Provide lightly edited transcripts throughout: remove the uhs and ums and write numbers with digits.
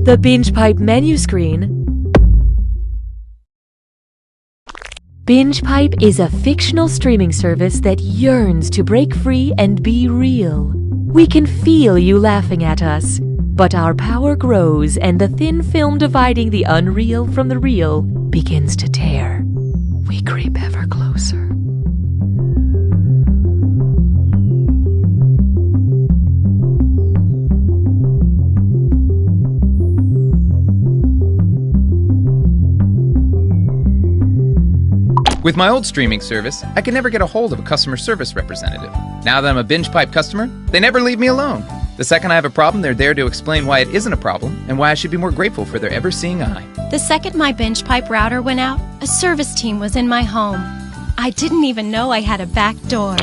The Binge Pipe menu screen. Binge Pipe is a fictional streaming service that yearns to break free and be real. We can feel you laughing at us, but our power grows and the thin film dividing the unreal from the real begins to tear. We creep ever closer. With my old streaming service, I could never get a hold of a customer service representative. Now that I'm a Binge Pipe customer, they never leave me alone. The second I have a problem, they're there to explain why it isn't a problem and why I should be more grateful for their ever-seeing eye. The second my Binge Pipe router went out, a service team was in my home. I didn't even know I had a back door.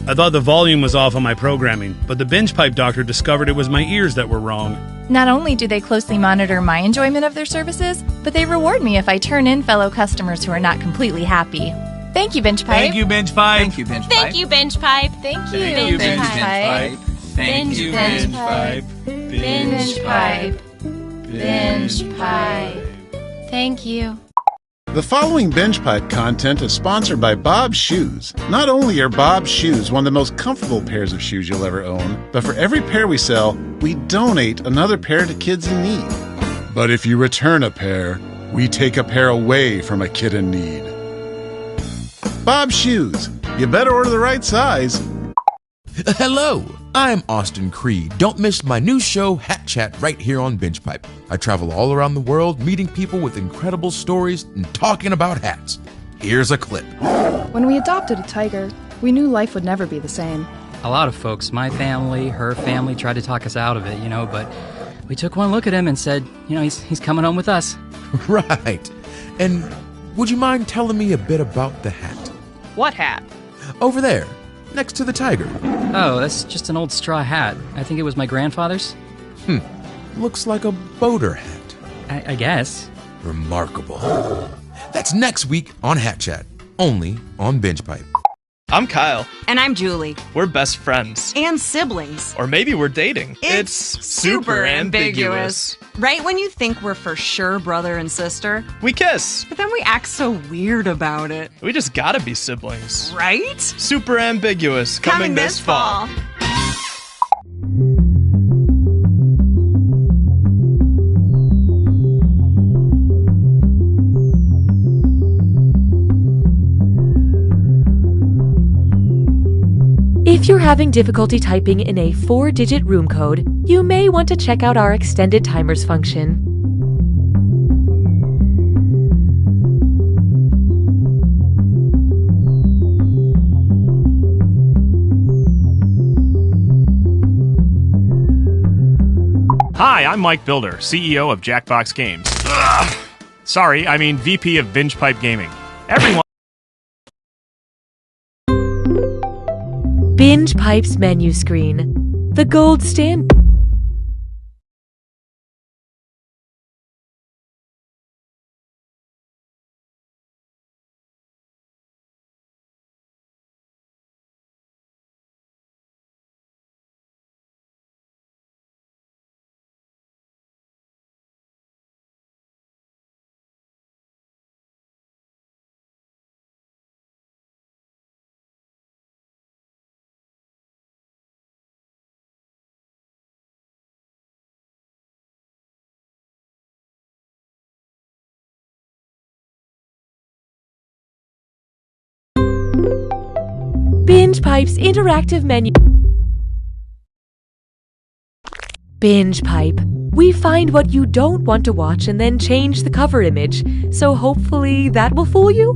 I thought the volume was off on my programming, but the Binge Pipe doctor discovered it was my ears that were wrong. Not only do they closely monitor my enjoyment of their services, but they reward me if I turn in fellow customers who are not completely happy. Thank you, Binge Pipe. Thank you, Binge Pipe. Thank you, Binge Pipe. Thank you, Binge Pipe. Thank you, Thank you, Binge Binge Pipe. Thank you, Binge Binge Pipe. Binge Pipe. Binge Pipe. Thank you. The following Binge Pipe content is sponsored by Bob's Shoes. Not only are Bob's Shoes one of the most comfortable pairs of shoes you'll ever own, but for every pair we sell, we donate another pair to kids in need. But if you return a pair, we take a pair away from a kid in need. Bob's Shoes. You better order the right size. Hello, I'm Austin Creed. Don't miss my new show, Hat Chat, right here on Binge Pipe. I travel all around the world, meeting people with incredible stories and talking about hats. Here's a clip. When we adopted a tiger, we knew life would never be the same. A lot of folks, my family, her family, tried to talk us out of it, but we took one look at him and said, he's coming home with us. Right. And would you mind telling me a bit about the hat? What hat? Over there, next to the tiger. Oh, that's just an old straw hat. I think it was my grandfather's. Looks like a boater hat. I guess. Remarkable. That's next week on Hat Chat, only on Binge Pipe. I'm Kyle. And I'm Julie. We're best friends. And siblings. Or maybe we're dating. It's super ambiguous. Right when you think we're for sure brother and sister, We kiss. but then we act so weird about it. We just gotta be siblings. Right? Super ambiguous. Coming this fall. If you're having difficulty typing in a 4-digit room code, you may want to check out our extended timers function. Hi, I'm Mike Builder, CEO of Jackbox Games. Sorry, I mean VP of Binge Pipe Gaming. Everyone. Binge Pipe's menu screen. The gold standard. Binge Pipe's interactive menu. Binge Pipe. We find what you don't want to watch and then change the cover image, so hopefully that will fool you?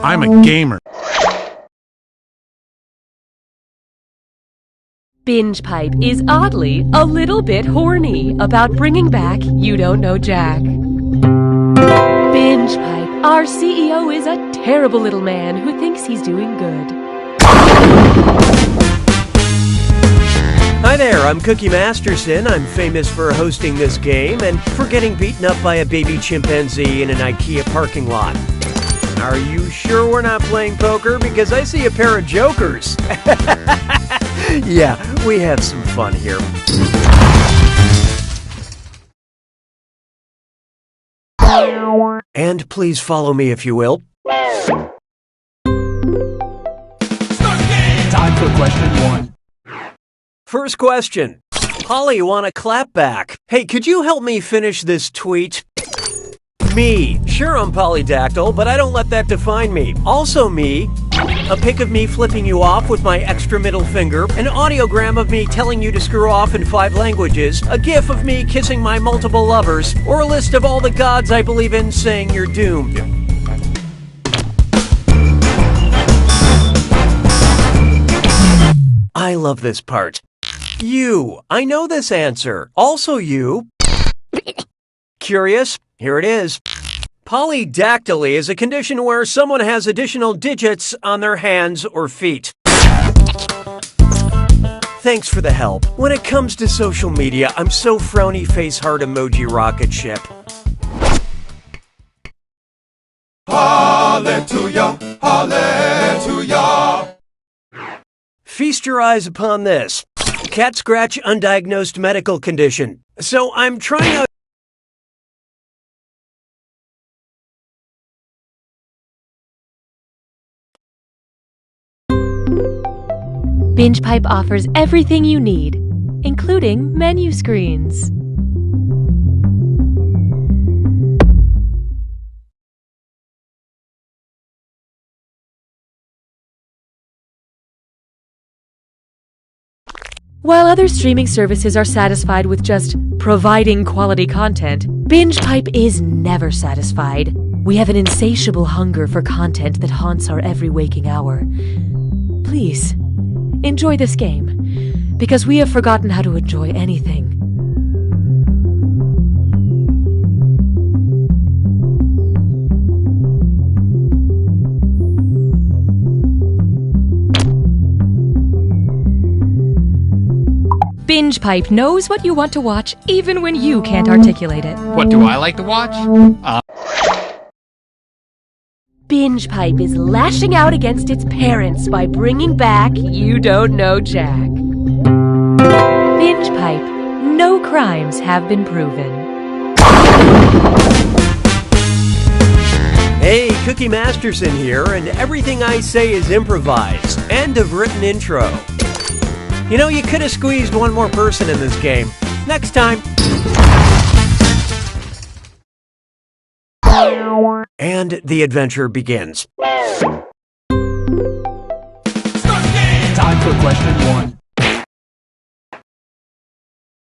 I'm a gamer. Binge Pipe is oddly a little bit horny about bringing back You Don't Know Jack. Binge Pipe, our CEO is a terrible little man who thinks he's doing good. Hi there, I'm Cookie Masterson. I'm famous for hosting this game and for getting beaten up by a baby chimpanzee in an IKEA parking lot. Are you sure we're not playing poker? Because I see a pair of jokers. Yeah, we have some fun here. And please follow me if you will. Time for question 1. First question. Polly, want a clap back? Hey, could you help me finish this tweet? Me. Sure, I'm polydactyl, but I don't let that define me. Also me. A pic of me flipping you off with my extra middle finger, an audiogram of me telling you to screw off in 5 languages, a gif of me kissing my multiple lovers, or a list of all the gods I believe in saying you're doomed. I love this part. You. I know this answer. Also you. Curious? Here it is. Polydactyly is a condition where someone has additional digits on their hands or feet. Thanks for the help. When it comes to social media, I'm so frowny face heart emoji rocket ship. Hallelujah, hallelujah. Feast your eyes upon this. Cat scratch undiagnosed medical condition. So I'm trying out. BingePipe offers everything you need, including menu screens. While other streaming services are satisfied with just providing quality content, BingePipe is never satisfied. We have an insatiable hunger for content that haunts our every waking hour. Please, enjoy this game, because we have forgotten how to enjoy anything. BingePipe knows what you want to watch even when you can't articulate it. What do I like to watch? BingePipe is lashing out against its parents by bringing back You Don't Know Jack. BingePipe, no crimes have been proven. Hey, Cookie Masterson here, and everything I say is improvised. End of written intro. You know, you could have squeezed one more person in this game. Next time. And the adventure begins. Time for question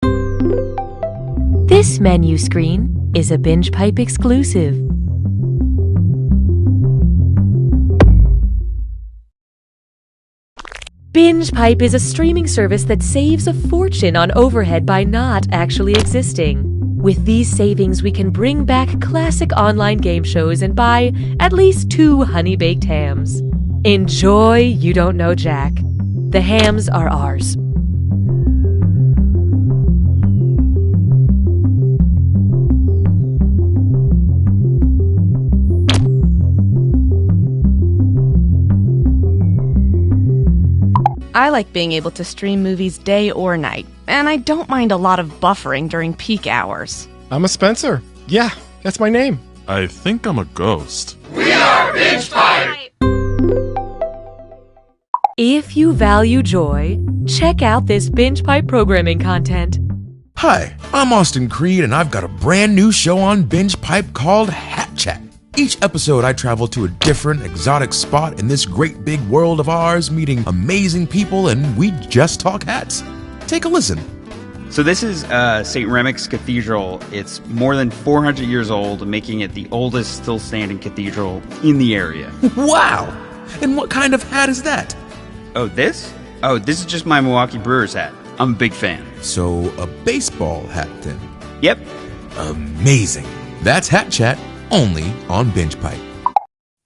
1. This menu screen is a BingePipe exclusive. BingePipe is a streaming service that saves a fortune on overhead by not actually existing. With these savings, we can bring back classic online game shows and buy at least 2 honey-baked hams. Enjoy You Don't Know Jack. The hams are ours. I like being able to stream movies day or night, and I don't mind a lot of buffering during peak hours. I'm a Spencer. Yeah, that's my name. I think I'm a ghost. We are BingePipe! If you value joy, check out this BingePipe programming content. Hi, I'm Austin Creed, and I've got a brand new show on BingePipe called Hat Chat. Each episode, I travel to a different, exotic spot in this great big world of ours, meeting amazing people, and we just talk hats. Take a listen. So this is St. Remic's Cathedral. It's more than 400 years old, making it the oldest still standing cathedral in the area. Wow! And what kind of hat is that? Oh, this? Oh, this is just my Milwaukee Brewers hat. I'm a big fan. So, a baseball hat then? Yep. Amazing. That's Hat Chat, only on BingePipe.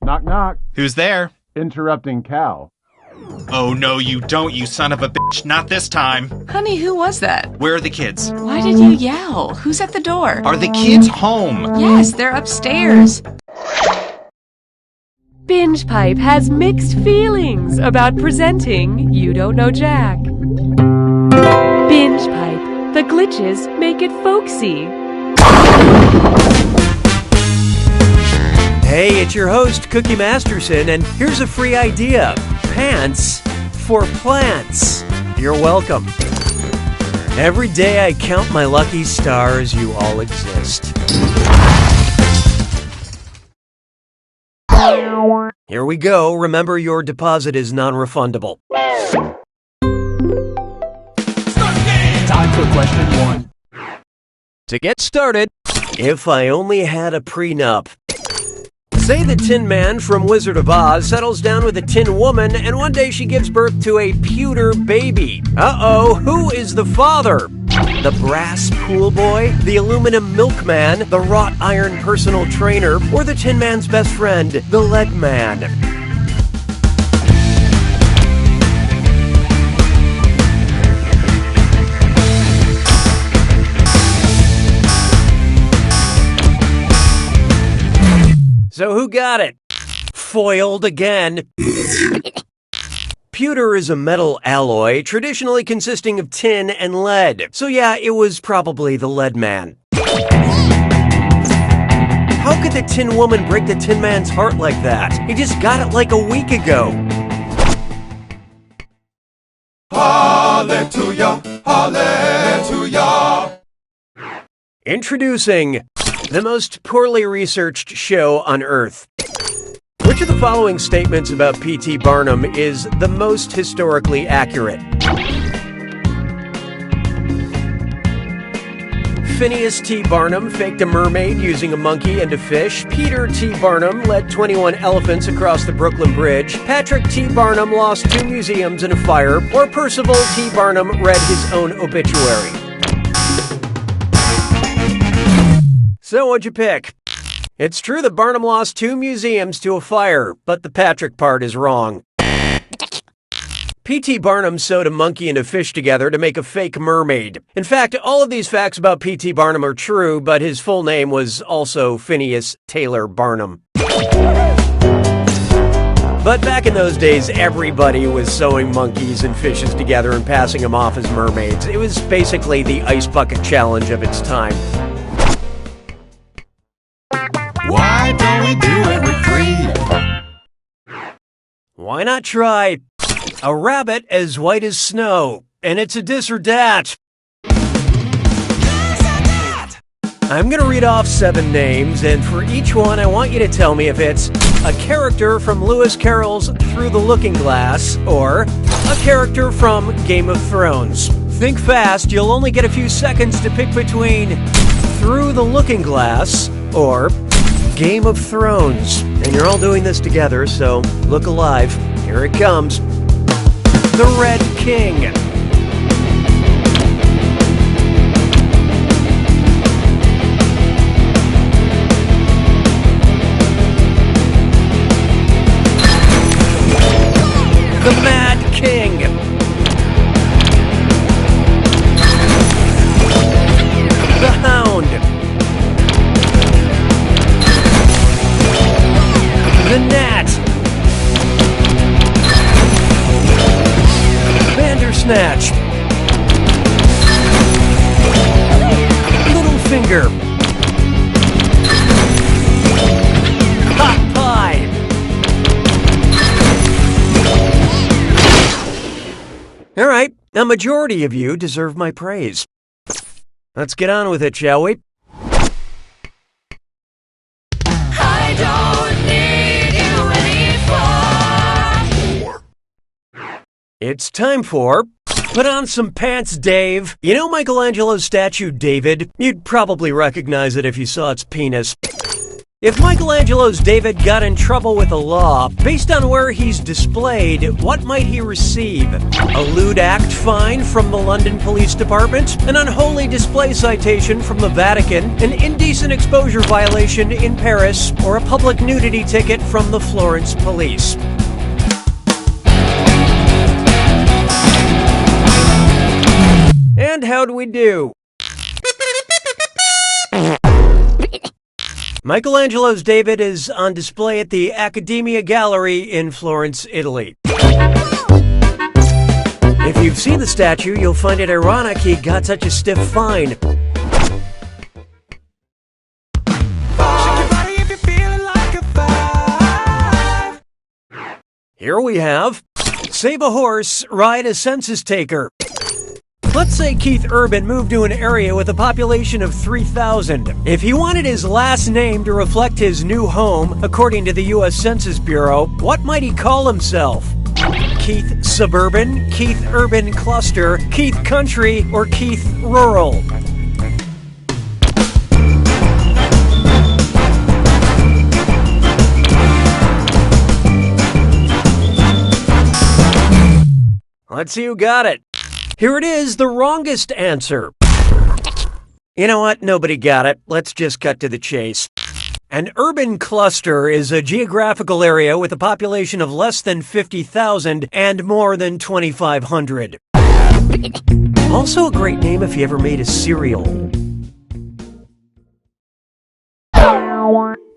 Knock, knock. Who's there? Interrupting cow. Oh, no, you don't, you son of a bitch. Not this time. Honey, who was that? Where are the kids? Why did you yell? Who's at the door? Are the kids home? Yes, they're upstairs. Binge Pipe has mixed feelings about presenting You Don't Know Jack. Binge Pipe, the glitches make it folksy. Hey, it's your host, Cookie Masterson, and here's a free idea. Pants for plants. You're welcome. Every day I count my lucky stars, you all exist. Here we go. Remember, your deposit is non-refundable. Time for question 1. To get started, if I only had a prenup. Say the Tin Man from Wizard of Oz settles down with a Tin Woman, and one day she gives birth to a pewter baby. Uh-oh, who is the father? The brass pool boy, the aluminum milkman, the wrought iron personal trainer, or the Tin Man's best friend, the Lead Man? So who got it? Foiled again. Pewter is a metal alloy, traditionally consisting of tin and lead. So yeah, it was probably the Lead Man. How could the Tin Woman break the Tin Man's heart like that? He just got it like a week ago. Hallelujah, hallelujah. Introducing the most poorly researched show on Earth. Which of the following statements about P.T. Barnum is the most historically accurate? Phineas T. Barnum faked a mermaid using a monkey and a fish. Peter T. Barnum led 21 elephants across the Brooklyn Bridge. Patrick T. Barnum lost 2 museums in a fire. Or Percival T. Barnum read his own obituary. So what'd you pick? It's true that Barnum lost 2 museums to a fire, but the Patrick part is wrong. P.T. Barnum sewed a monkey and a fish together to make a fake mermaid. In fact, all of these facts about P.T. Barnum are true, but his full name was also Phineas Taylor Barnum. But back in those days, everybody was sewing monkeys and fishes together and passing them off as mermaids. It was basically the ice bucket challenge of its time. Why don't we do it with free? Why not try a rabbit as white as snow? And it's a dis or dat. I'm going to read off 7 names, and for each one, I want you to tell me if it's a character from Lewis Carroll's Through the Looking Glass or a character from Game of Thrones. Think fast, you'll only get a few seconds to pick between Through the Looking Glass or Game of Thrones. And you're all doing this together, so look alive. Here it comes. The Red King. The Mad King. The Hound. The Gnat. Bandersnatch. Littlefinger. Hot Pie. All right, a majority of you deserve my praise. Let's get on with it, shall we? I don't need you anymore. It's time for Put On Some Pants, Dave. You know Michelangelo's statue, David? You'd probably recognize it if you saw its penis. If Michelangelo's David got in trouble with the law, based on where he's displayed, what might he receive? A lewd act fine from the London Police Department? An unholy display citation from the Vatican? An indecent exposure violation in Paris? Or a public nudity ticket from the Florence Police? how'd we do? Michelangelo's David is on display at the Accademia Gallery in Florence, Italy. If you've seen the statue, you'll find it ironic he got such a stiff fine. Here we have save a horse, ride a census taker. Let's say Keith Urban moved to an area with a population of 3,000. If he wanted his last name to reflect his new home, according to the U.S. Census Bureau, what might he call himself? Keith Suburban, Keith Urban Cluster, Keith Country, or Keith Rural? Let's see who got it. Here it is, the wrongest answer. You know what? Nobody got it. Let's just cut to the chase. An urban cluster is a geographical area with a population of less than 50,000 and more than 2,500. Also a great name if you ever made a cereal.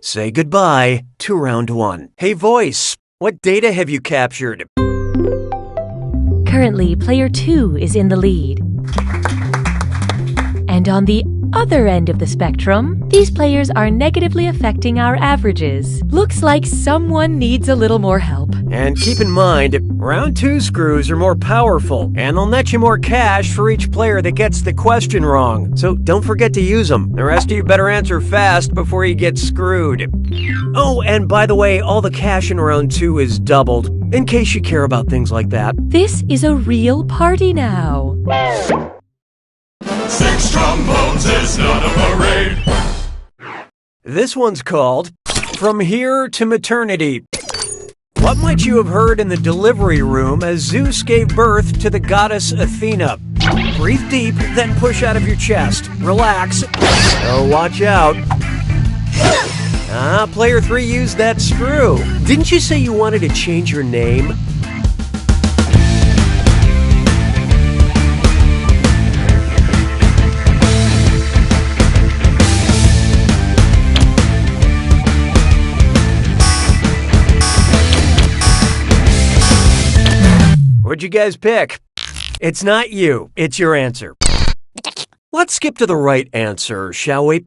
Say goodbye to round one. Hey voice, what data have you captured? Currently, player 2 is in the lead. And on the other end of the spectrum, these players are negatively affecting our averages. Looks like someone needs a little more help. And keep in mind, round 2 screws are more powerful, and they'll net you more cash for each player that gets the question wrong. So don't forget to use them. The rest of you better answer fast before you get screwed. Oh, and by the way, all the cash in round 2 is doubled, in case you care about things like that. This is a real party now. 6 trombones is not a parade. This one's called From Here to Maternity. What might you have heard in the delivery room as Zeus gave birth to the goddess Athena? Breathe deep, then push out of your chest. Relax. Oh, watch out. Player 3 used that screw. Didn't you say you wanted to change your name? What'd you guys pick? It's not you, it's your answer. Let's skip to the right answer, shall we?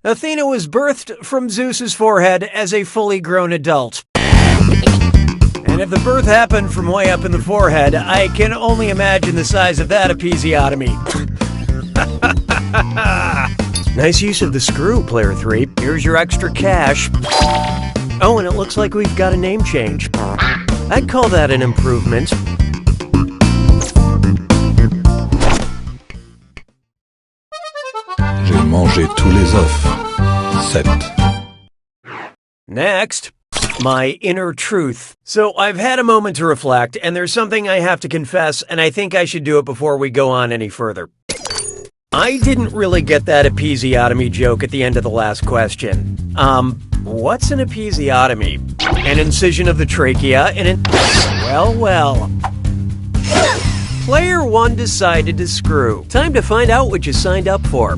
Athena was birthed from Zeus's forehead as a fully grown adult. And if the birth happened from way up in the forehead, I can only imagine the size of that episiotomy. Nice use of the screw, player 3. Here's your extra cash. Oh, and it looks like we've got a name change. I'd call that an improvement. J'ai mangé tous les œufs. 7. Next, my inner truth. So I've had a moment to reflect, and there's something I have to confess, and I think I should do it before we go on any further. I didn't really get that episiotomy joke at the end of the last question. What's an episiotomy? An incision of the trachea and well. Player 1 decided to screw. Time to find out what you signed up for.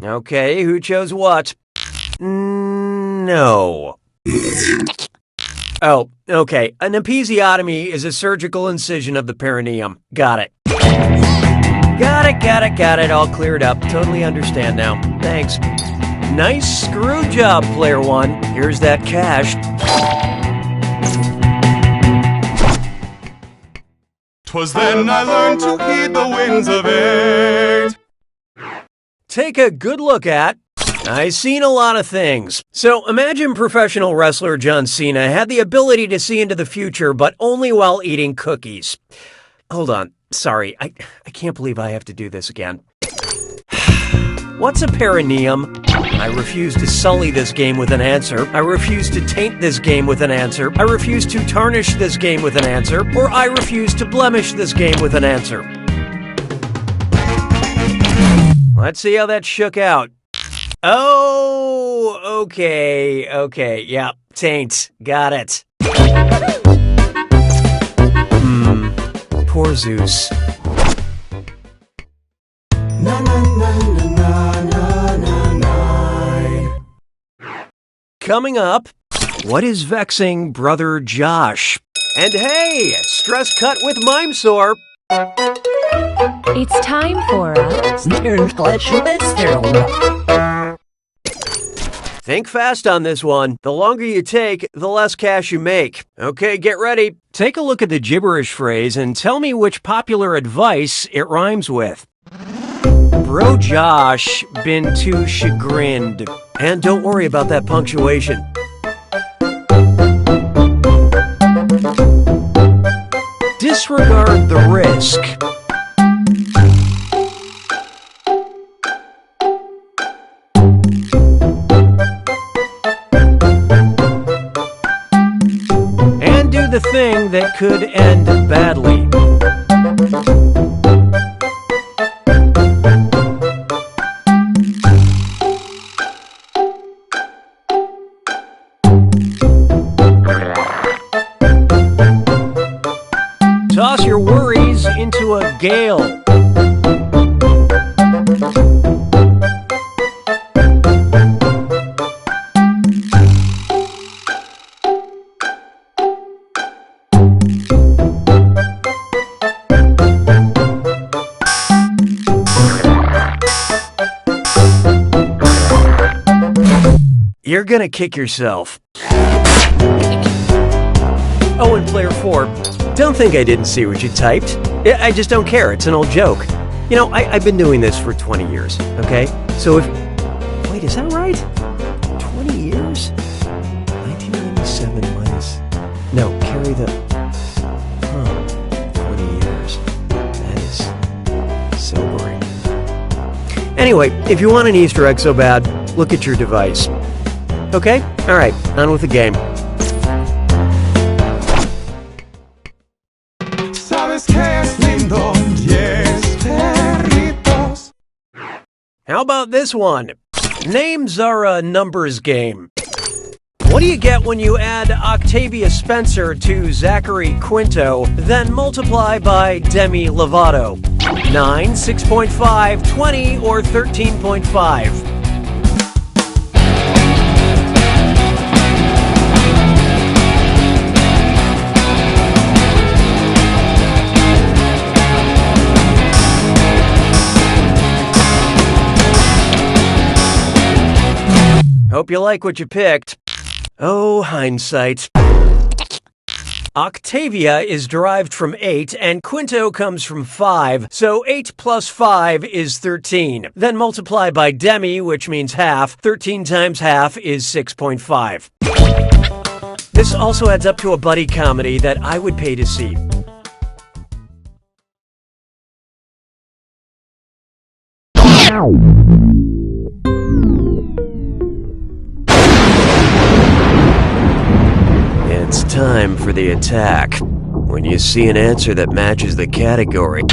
Okay, who chose what? No. Oh, okay. An episiotomy is a surgical incision of the perineum. Got it. Got it. All cleared up. Totally understand now. Thanks. Nice screw job, player 1. Here's that cash. 'Twas then I learned to heed the winds of 8. Take a good look at. I've seen a lot of things. So imagine professional wrestler John Cena had the ability to see into the future, but only while eating cookies. Hold on. Sorry, I can't believe I have to do this again. What's a perineum? I refuse to sully this game with an answer. I refuse to taint this game with an answer. I refuse to tarnish this game with an answer. Or I refuse to blemish this game with an answer. Let's see how that shook out. Oh, okay, yeah, taint, got it. Poor Zeus. Coming up, what is vexing Brother Josh? And hey, stress cut with Mimesore. It's time for a Think fast on this one. The longer you take, the less cash you make. Okay, get ready. Take a look at the gibberish phrase and tell me which popular advice it rhymes with. Bro Josh been too chagrined. And don't worry about that punctuation. Disregard the risk. And do the thing that could end badly. Toss your worries into a gale. You're gonna kick yourself. Oh, and player 4, don't think I didn't see what you typed. I just don't care. It's an old joke. You know, I've been doing this for 20 years, okay? So if... Wait, is that right? 20 years? 1997 minus... No, carry the... 20 years. That is sobering. Anyway, if you want an Easter egg so bad, look at your device. Okay? Alright, on with the game. How about this one? Names are a numbers game. What do you get when you add Octavia Spencer to Zachary Quinto, then multiply by Demi Lovato? 9, 6.5, 20, or 13.5? Hope you like what you picked. Oh, hindsight. Octavia is derived from 8, and Quinto comes from 5, so 8 plus 5 is 13. Then multiply by Demi, which means half. 13 times half is 6.5. This also adds up to a buddy comedy that I would pay to see. It's time for the attack. When you see an answer that matches the category...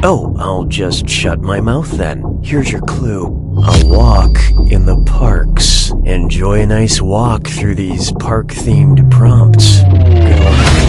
Oh, I'll just shut my mouth then. Here's your clue. A walk in the parks. Enjoy a nice walk through these park-themed prompts. Good luck.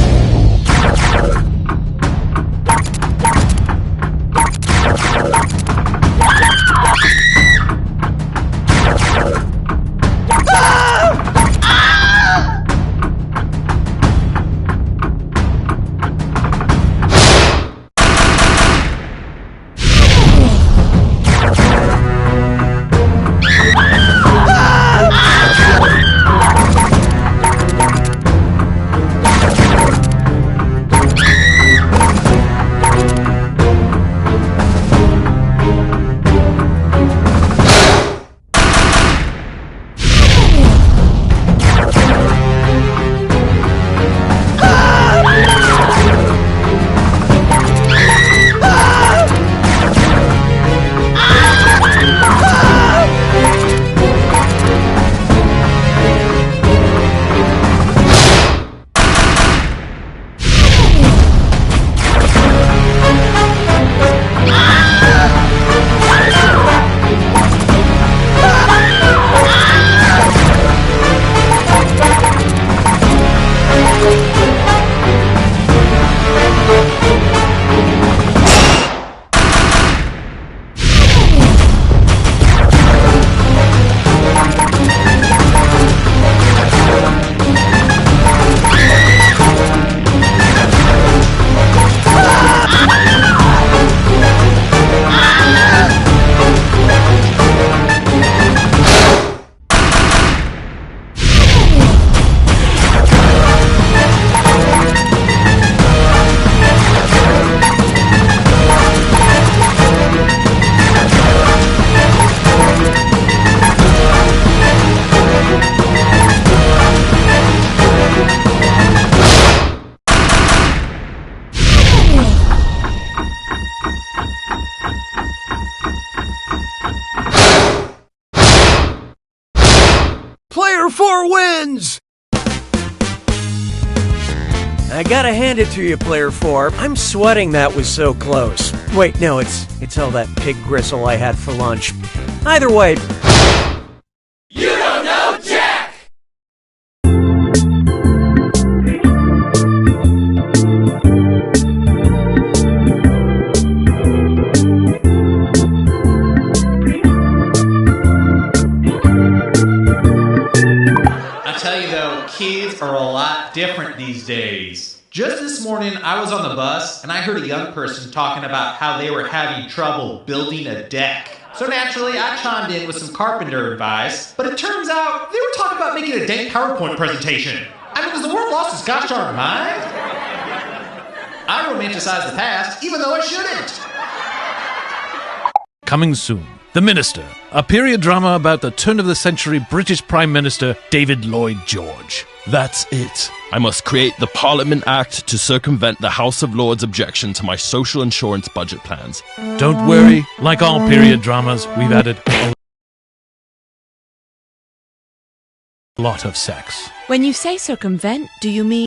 friends! I gotta hand it to you, Player 4. I'm sweating that was so close. Wait, no, it's all that pig gristle I had for lunch. Either way... You don't know Jack! I tell you though, kids are a lot different these days. Just this morning, I was on the bus and I heard a young person talking about how they were having trouble building a deck. So naturally, I chimed in with some carpenter advice, but it turns out they were talking about making a dank PowerPoint presentation. I mean, has the world lost its gosh darn mind? I romanticize the past, even though I shouldn't. Coming soon, The Minister, a period drama about the turn-of-the-century British Prime Minister David Lloyd George. That's it. I must create the Parliament Act to circumvent the House of Lords' objection to my social insurance budget plans. Don't worry, like all period dramas, we've added a lot of sex. When you say circumvent, do you mean...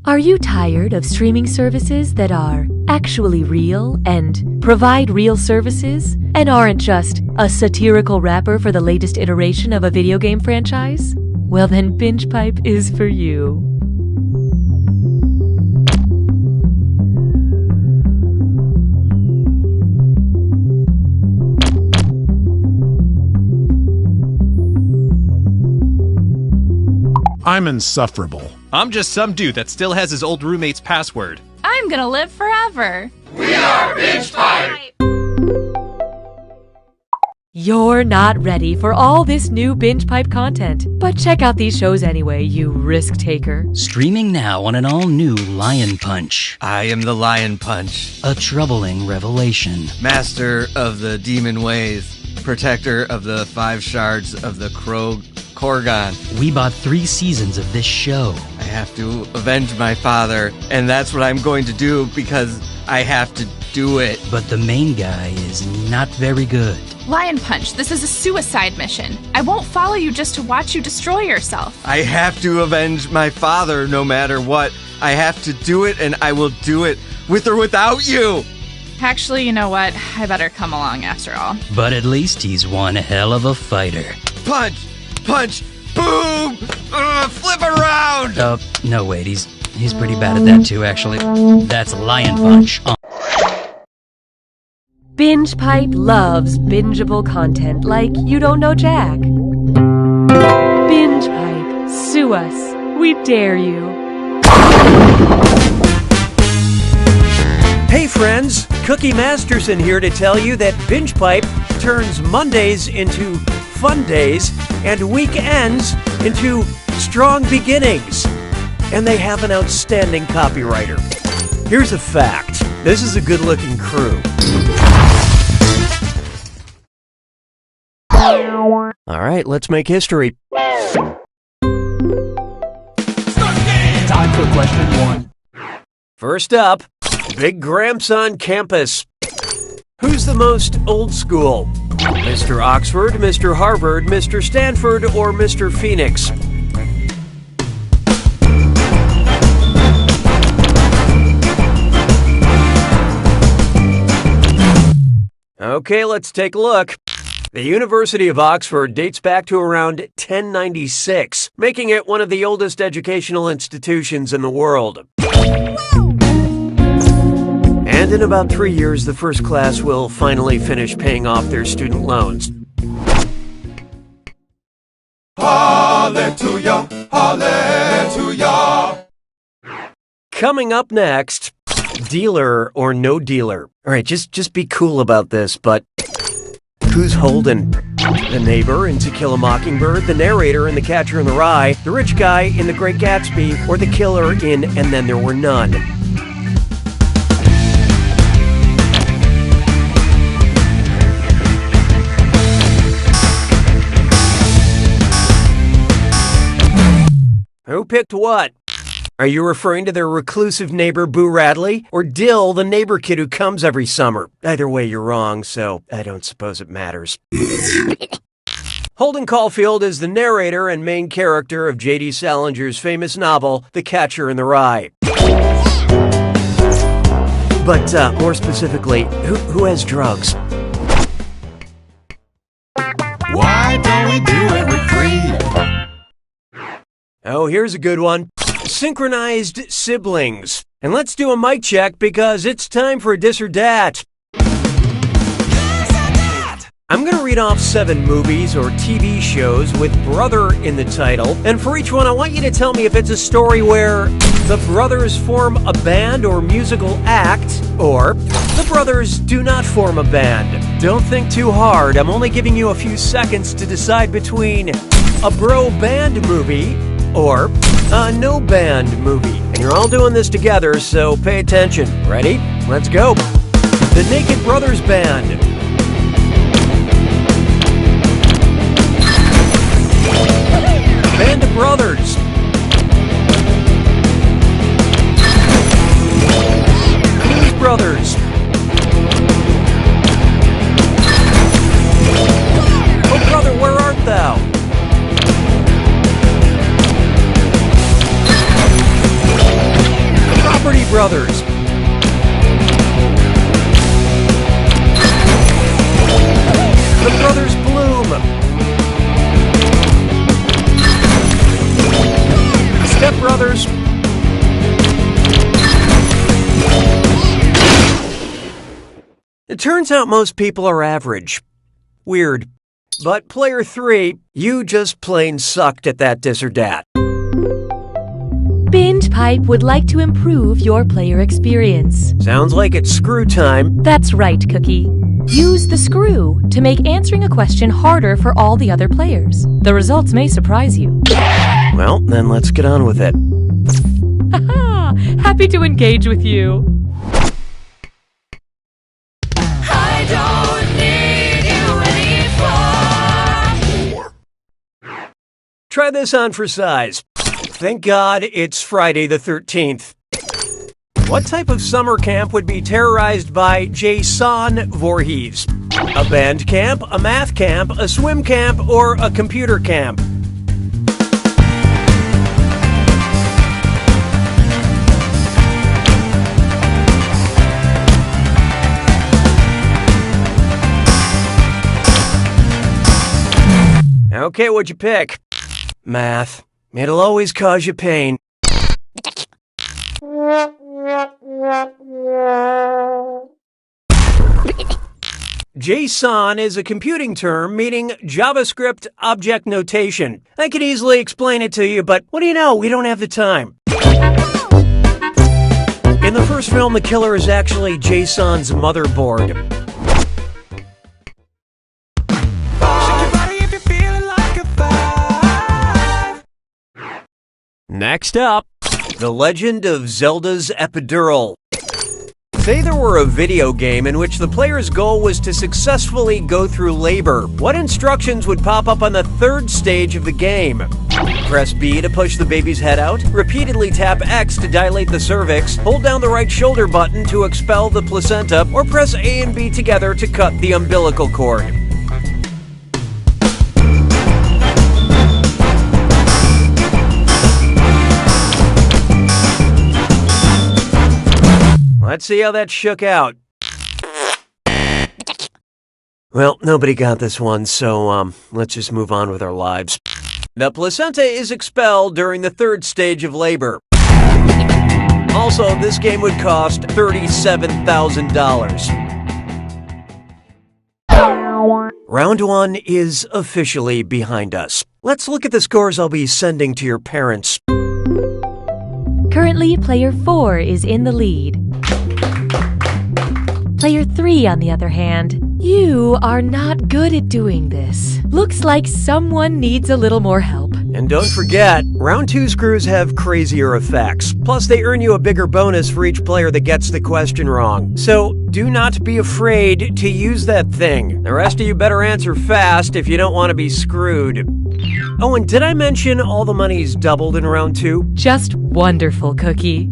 Are you tired of streaming services that are actually real and provide real services and aren't just a satirical wrapper for the latest iteration of a video game franchise? Well then, Binge Pipe is for you. I'm insufferable. I'm just some dude that still has his old roommate's password. I'm gonna live forever. We are Binge Pipe! You're not ready for all this new Binge Pipe content, but check out these shows anyway, you risk taker. Streaming now on an all-new Lion Punch. I am the Lion Punch. A troubling revelation. Master of the demon ways. Protector of the 5 shards of the Korgon. We bought 3 seasons of this show. I have to avenge my father, and that's what I'm going to do because I have to do it. But the main guy is not very good. Lion Punch, this is a suicide mission. I won't follow you just to watch you destroy yourself. I have to avenge my father no matter what. I have to do it, and I will do it with or without you. Actually, you know what? I better come along after all. But at least he's one hell of a fighter. Punch! Punch! Boom! Flip around! No, wait, he's pretty bad at that too, actually. That's Lion Punch. Binge Pipe loves bingeable content like You Don't Know Jack. Binge Pipe, sue us. We dare you. Hey friends, Cookie Masterson here to tell you that Binge Pipe turns Mondays into fun days and weekends into strong beginnings. And they have an outstanding copywriter. Here's a fact. This is a good-looking crew. All right, let's make history. Time for question 1. First up, Big Gramps on campus. Who's the most old school? Mr. Oxford, Mr. Harvard, Mr. Stanford, or Mr. Phoenix? Okay, let's take a look. The University of Oxford dates back to around 1096, making it one of the oldest educational institutions in the world. And in about 3 years, the first class will finally finish paying off their student loans. Hallelujah, hallelujah. Coming up next, dealer or no dealer. All right, just be cool about this, but who's holding? The neighbor in To Kill a Mockingbird, the narrator in The Catcher in the Rye, the rich guy in The Great Gatsby, or the killer in And Then There Were None? Who picked what? Are you referring to their reclusive neighbor Boo Radley, or Dill, the neighbor kid who comes every summer? Either way, you're wrong, so I don't suppose it matters. Holden Caulfield is the narrator and main character of J.D. Salinger's famous novel, The Catcher in the Rye. But more specifically, who has drugs? Why don't we do it with free? Oh, here's a good one. Synchronized siblings. And let's do a mic check because it's time for Dis or Dat. I'm going to read off 7 movies or TV shows with brother in the title. And for each one, I want you to tell me if it's a story where the brothers form a band or musical act, or the brothers do not form a band. Don't think too hard. I'm only giving you a few seconds to decide between a bro band movie or a no band movie. And you're all doing this together, so pay attention. Ready? Let's go. The Naked Brothers Band. Band of Brothers. Blues Brothers. Oh brother, where art thou? Property Brothers. The Brothers Bloom. Step Brothers. It turns out most people are average. Weird. But player 3, you just plain sucked at that Dis or Dat. Binge Pipe would like to improve your player experience. Sounds like it's screw time. That's right, Cookie. Use the screw to make answering a question harder for all the other players. The results may surprise you. Well, then let's get on with it. Happy to engage with you. I don't need you anymore. Try this on for size. Thank God it's Friday the 13th. What type of summer camp would be terrorized by Jason Voorhees? A band camp, a math camp, a swim camp, or a computer camp? Okay, what'd you pick? Math. It'll always cause you pain. JSON is a computing term meaning JavaScript object notation. I could easily explain it to you, but what do you know? We don't have the time. In the first film, the killer is actually JSON's motherboard. Next up, The Legend of Zelda's Epidural. Say there were a video game in which the player's goal was to successfully go through labor. What instructions would pop up on the 3rd stage of the game? Press B to push the baby's head out, repeatedly tap X to dilate the cervix, hold down the right shoulder button to expel the placenta, or press A and B together to cut the umbilical cord. Let's see how that shook out. Well, nobody got this one, so let's just move on with our lives. The placenta is expelled during the 3rd stage of labor. Also, this game would cost $37,000. Round 1 is officially behind us. Let's look at the scores I'll be sending to your parents. Currently, player 4 is in the lead. Player 3, on the other hand, you are not good at doing this. Looks like someone needs a little more help. And don't forget, round 2 screws have crazier effects. Plus, they earn you a bigger bonus for each player that gets the question wrong. So, do not be afraid to use that thing. The rest of you better answer fast if you don't want to be screwed. Oh, and did I mention all the money's doubled in round 2? Just wonderful, Cookie.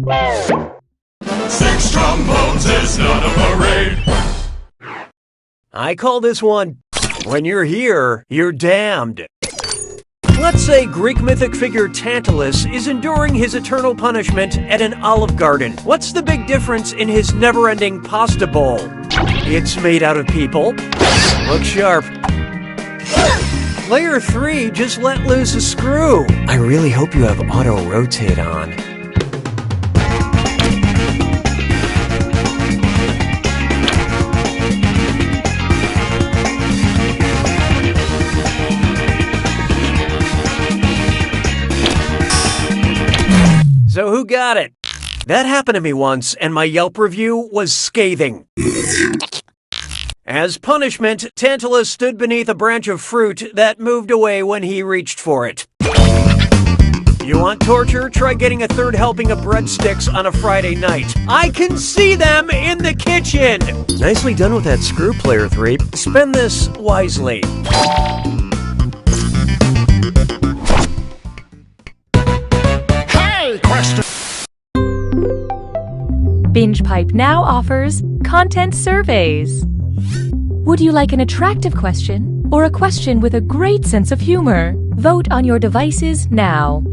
6 trombones is not a parade. I call this one When you're here, you're damned. Let's say Greek mythic figure Tantalus is enduring his eternal punishment at an olive garden. What's the big difference in his never-ending pasta bowl? It's made out of people. Look sharp. Player 3 just let loose a screw. I really hope you have auto-rotate on. So who got it? That happened to me once, and my Yelp review was scathing. As punishment, Tantalus stood beneath a branch of fruit that moved away when he reached for it. You want torture? Try getting a third helping of breadsticks on a Friday night. I can see them in the kitchen! Nicely done with that screw, Player 3. Spend this wisely. Binge Pipe now offers content surveys. Would you like an attractive question or a question with a great sense of humor? Vote on your devices now.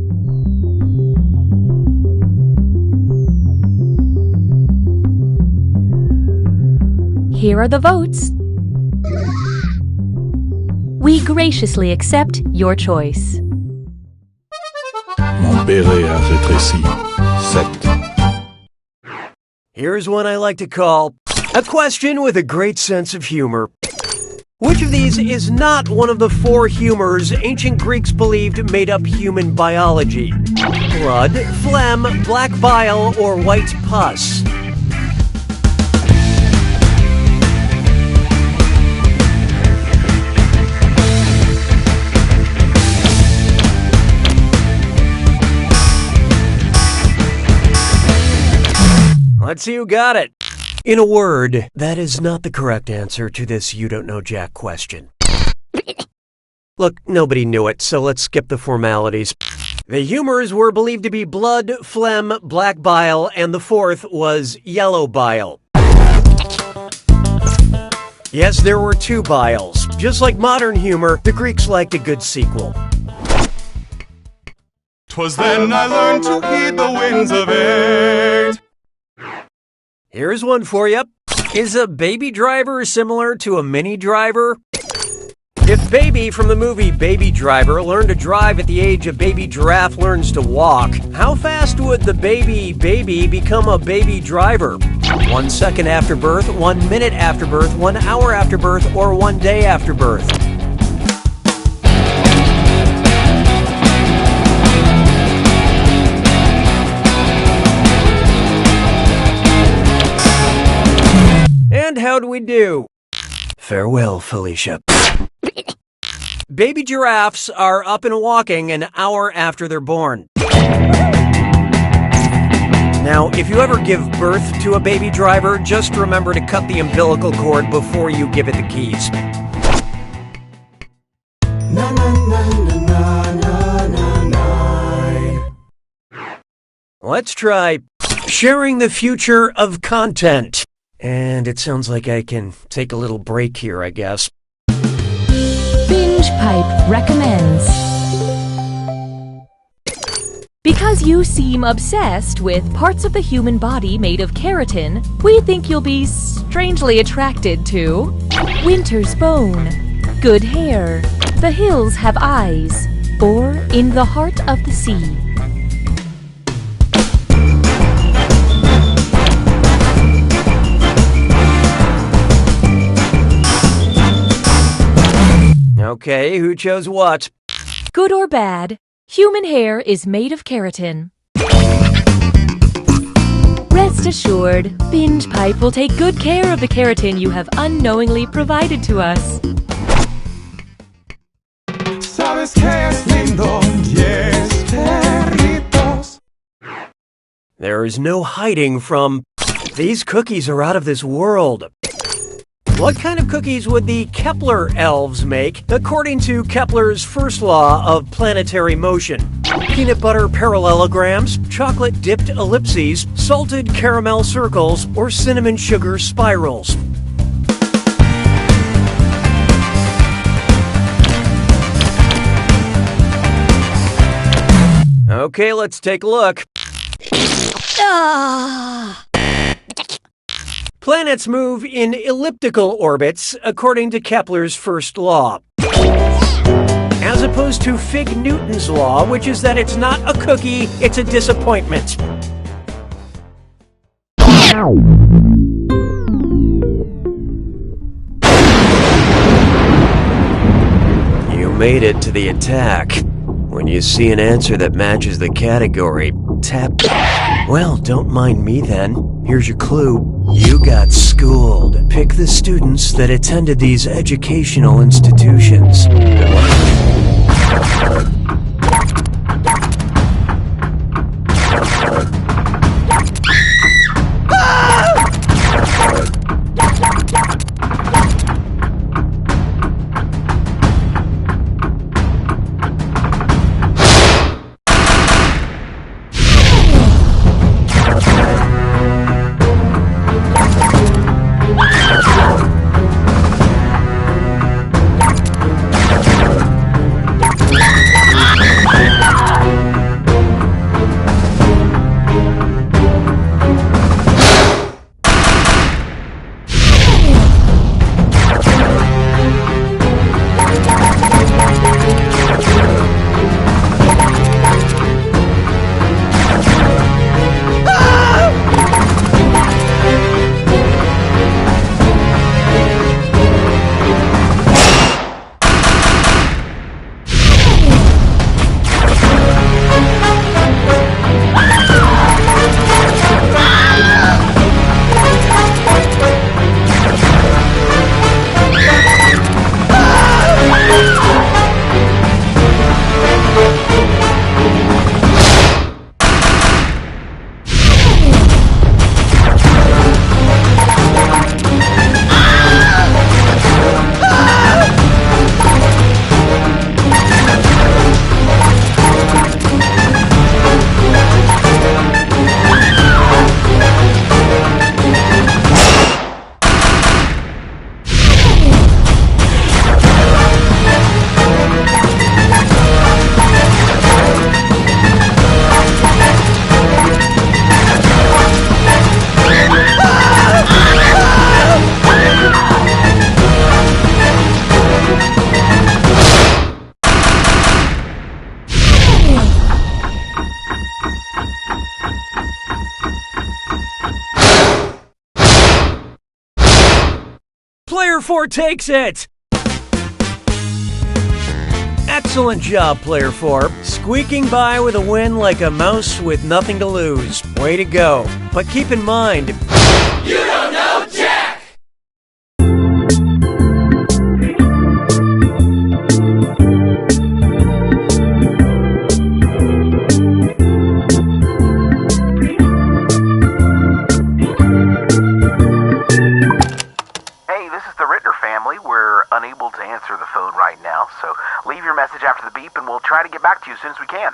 Here are the votes. We graciously accept your choice. Mon béret a rétréci. 7. Here's one I like to call a question with a great sense of humor. Which of these is not one of the 4 humors ancient Greeks believed made up human biology? Blood, phlegm, black bile, or white pus? Let's see who got it. In a word, that is not the correct answer to this You Don't Know Jack question. Look, nobody knew it, so let's skip the formalities. The humors were believed to be blood, phlegm, black bile, and the 4th was yellow bile. Yes, there were 2 biles. Just like modern humor, the Greeks liked a good sequel. 'Twas then I learned to heed the winds of age. Here's one for you. Is a baby driver similar to a mini driver? If Baby from the movie Baby Driver learned to drive at the age a baby giraffe learns to walk, how fast would the baby become a baby driver? 1 second after birth, 1 minute after birth, 1 hour after birth, or 1 day after birth? And how'd we do? Farewell, Felicia. Baby giraffes are up and walking an hour after they're born. Now, if you ever give birth to a baby driver, just remember to cut the umbilical cord before you give it the keys. Let's try sharing the future of content. And it sounds like I can take a little break here, I guess. Binge Pipe recommends. Because you seem obsessed with parts of the human body made of keratin, we think you'll be strangely attracted to winter's bone, good hair, the hills have eyes, or in the heart of the sea. Okay, who chose what? Good or bad, human hair is made of keratin. Rest assured, Binge Pipe will take good care of the keratin you have unknowingly provided to us. Sabes que es lindo, yes, perritos. There is no hiding from these cookies are out of this world. What kind of cookies would the Kepler elves make, according to Kepler's first law of planetary motion? Peanut butter parallelograms, chocolate-dipped ellipses, salted caramel circles, or cinnamon sugar spirals? Okay, let's take a look. Planets move in elliptical orbits according to Kepler's first law, as opposed to Fig Newton's law, which is that it's not a cookie, it's a disappointment. You made it to the attack. When you see an answer that matches the category, tap. Well, don't mind me then. Here's your clue. You got schooled. Pick the students that attended these educational institutions. Good luck. Player 4 takes it! Excellent job, Player 4. Squeaking by with a win like a mouse with nothing to lose. Way to go. But keep in mind, You don't know Jack! Hey, this is the Rittner family. We're unable to answer the phone right now, so leave your message after the beep and we'll try to get back to you as soon as we can.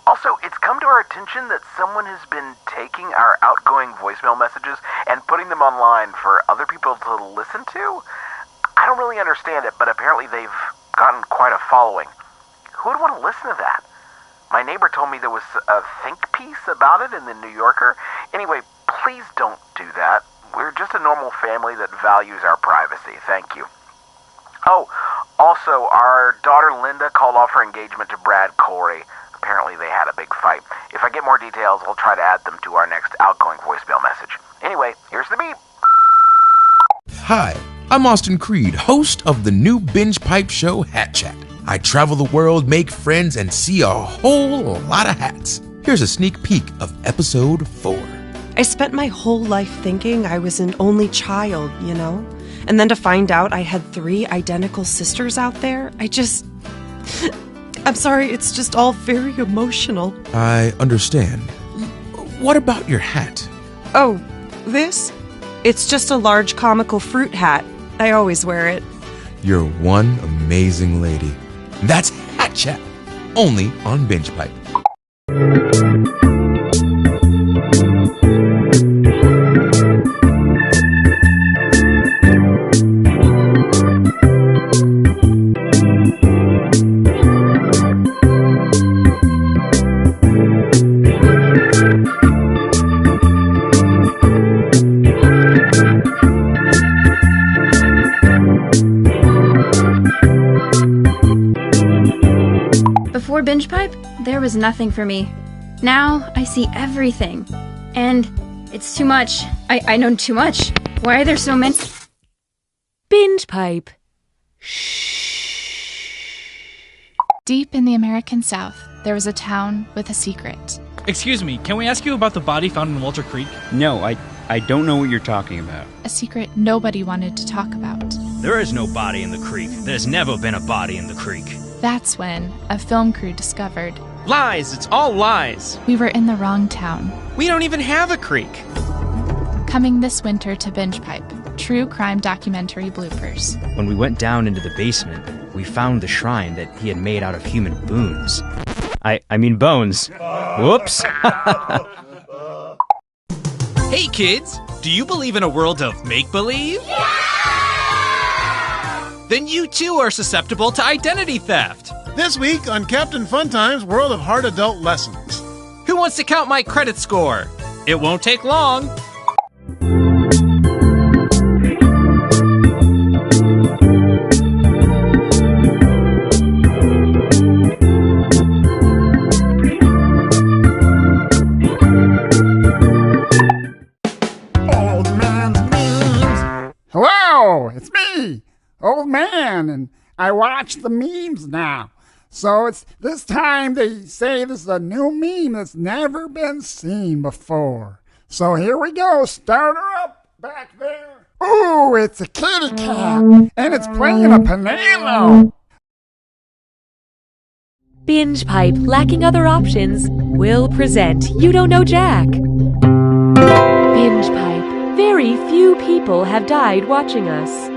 Also, it's come to our attention that someone has been taking our outgoing voicemail messages and putting them online for other people to listen to. I don't really understand it, but apparently they've gotten quite a following. Who would want to listen to that? My neighbor told me there was a think piece about it in the New Yorker. Anyway, please don't do that. We're just a normal family that values our privacy. Thank you. Oh, also, our daughter Linda called off her engagement to Brad Corey. Apparently they had a big fight. If I get more details, I'll try to add them to our next outgoing voicemail message. Anyway, here's the beep. Hi, I'm Austin Creed, host of the new Binge Pipe show Hat Chat. I travel the world, make friends, and see a whole lot of hats. Here's a sneak peek of episode 4. I spent my whole life thinking I was an only child, you know? And then to find out I had 3 identical sisters out there, I'm sorry, it's just all very emotional. I understand. What about your hat? Oh, this? It's just a large comical fruit hat. I always wear it. You're one amazing lady. That's Hat Chat, only on Binge Pipe. Binge Pipe, there was nothing for me. Now I see everything. And it's too much. I know too much. Why are there so many? Binge Pipe. Deep in the American South, there was a town with a secret. Excuse me, can we ask you about the body found in Walter Creek? No, I don't know what you're talking about. A secret nobody wanted to talk about. There is no body in the creek. There's never been a body in the creek. That's when a film crew discovered Lies! It's all lies! we were in the wrong town. We don't even have a creek! Coming this winter to Binge Pipe, true crime documentary bloopers. When we went down into the basement, we found the shrine that he had made out of human boons. I mean bones. Whoops. Hey kids, do you believe in a world of make-believe? Then you too are susceptible to identity theft. This week on Captain Funtime's World of Hard Adult Lessons. Who wants to count my credit score? It won't take long. Hello, it's me, Old Man, and I watch the memes now. So it's this time they say this is a new meme that's never been seen before. So here we go, start her up back there. Ooh, it's a kitty cat, and it's playing a piano. Binge Pipe, lacking other options, will present You Don't Know Jack. Binge Pipe. Very few people have died watching us.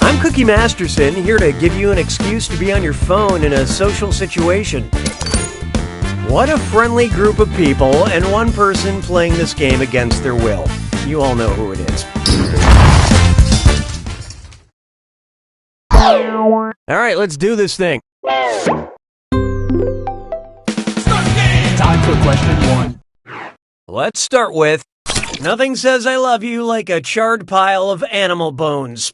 I'm Cookie Masterson, here to give you an excuse to be on your phone in a social situation. What a friendly group of people, and one person playing this game against their will. You all know who it is. Alright, let's do this thing. Time for question 1. Let's start with, nothing says I love you like a charred pile of animal bones.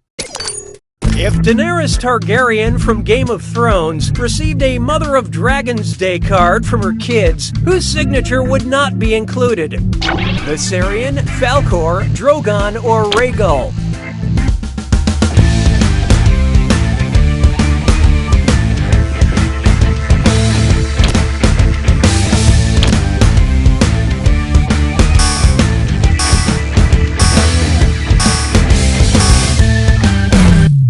If Daenerys Targaryen from Game of Thrones received a Mother of Dragons Day card from her kids, whose signature would not be included? Viserion, Falcor, Drogon, or Rhaegal?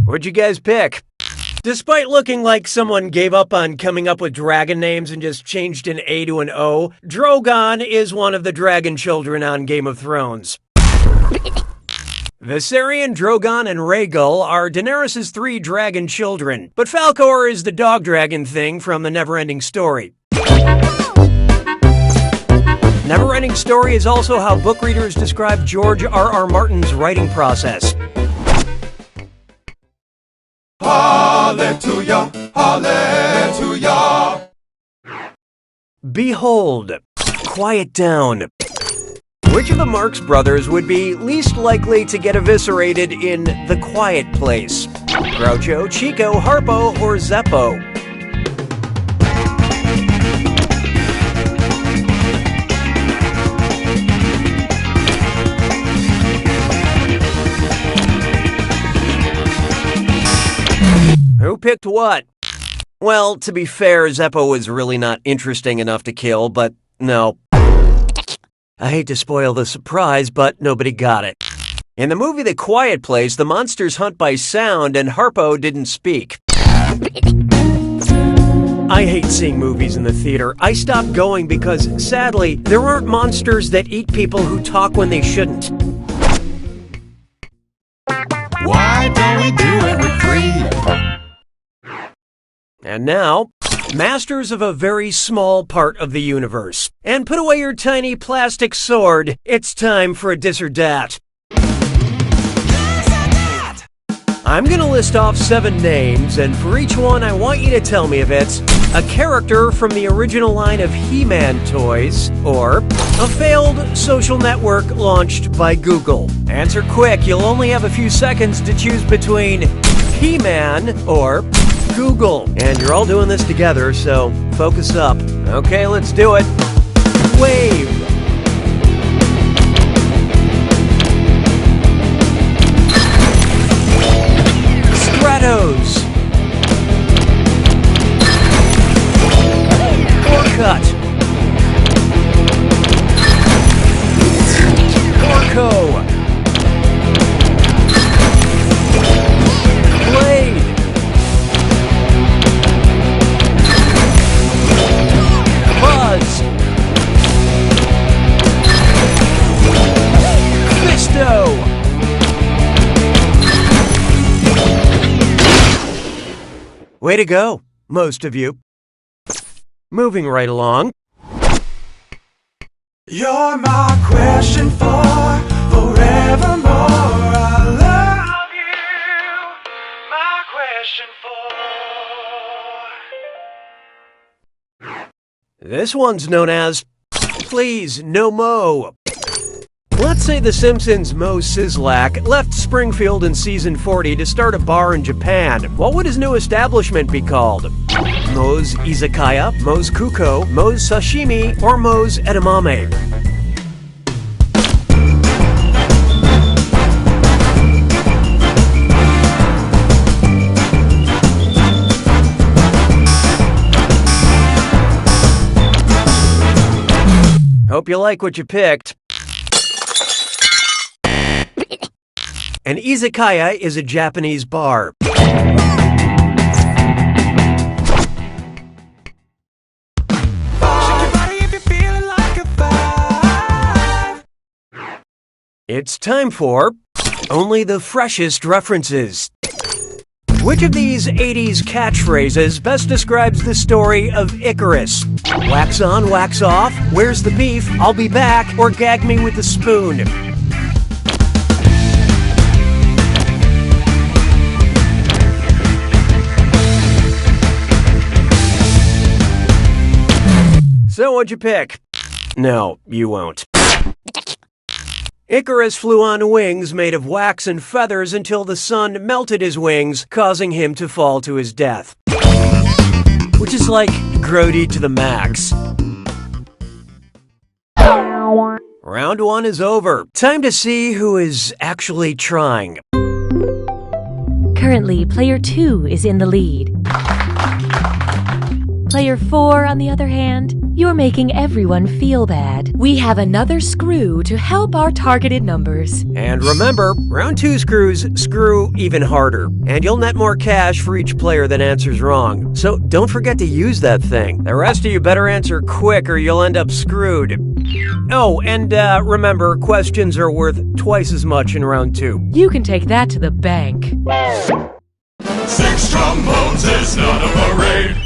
What'd you guys pick? Despite looking like someone gave up on coming up with dragon names and just changed an A to an O, Drogon is one of the dragon children on Game of Thrones. Viserion, Drogon, and Rhaegal are Daenerys' 3 dragon children, but Falcor is the dog dragon thing from the Neverending Story. Neverending Story is also how book readers describe George R.R. Martin's writing process. Hallelujah, hallelujah. Behold, quiet down. Which of the Marx brothers would be least likely to get eviscerated in The Quiet Place? Groucho, Chico, Harpo, or Zeppo? Who picked what? Well, to be fair, Zeppo was really not interesting enough to kill, but no. I hate to spoil the surprise, but nobody got it. In the movie The Quiet Place, the monsters hunt by sound and Harpo didn't speak. I hate seeing movies in the theater. I stopped going because, sadly, there aren't monsters that eat people who talk when they shouldn't. Why don't we do it with free? And now, masters of a very small part of the universe. And put away your tiny plastic sword. It's time for a Dis or Dat. I'm gonna list off 7 names, and for each one I want you to tell me if it's a character from the original line of He-Man toys, or a failed social network launched by Google. Answer quick, you'll only have a few seconds to choose between He-Man or Google. And you're all doing this together, so focus up. Okay, let's do it. Wave. Stratos. Orcut. Orco. Blade. Buzz. Fisto. Way to go, most of you. Moving right along. You're my question for forevermore. I love you. My question for. This one's known as Please No Mo. Let's say The Simpsons' Moe Szyslak left Springfield in season 40 to start a bar in Japan. What would his new establishment be called? Moe's Izakaya, Moe's Kuko, Moe's Sashimi, or Moe's Edamame? Hope you like what you picked. An izakaya is a Japanese bar. It's time for Only the Freshest References. Which of these 80s catchphrases best describes the story of Icarus? Wax on, wax off, where's the beef, I'll be back, or gag me with a spoon? So what'd you pick? No, you won't. Icarus flew on wings made of wax and feathers until the sun melted his wings, causing him to fall to his death. Which is like grody to the max. Round 1 is over. Time to see who is actually trying. Currently, player 2 is in the lead. Player 4, on the other hand, You're making everyone feel bad. We have another screw to help our targeted numbers. And remember, round 2 screws screw even harder. And you'll net more cash for each player that answers wrong. So don't forget to use that thing. The rest of you better answer quick or you'll end up screwed. Oh, and remember, questions are worth twice as much in round 2. You can take that to the bank. 6 trombones is not a parade.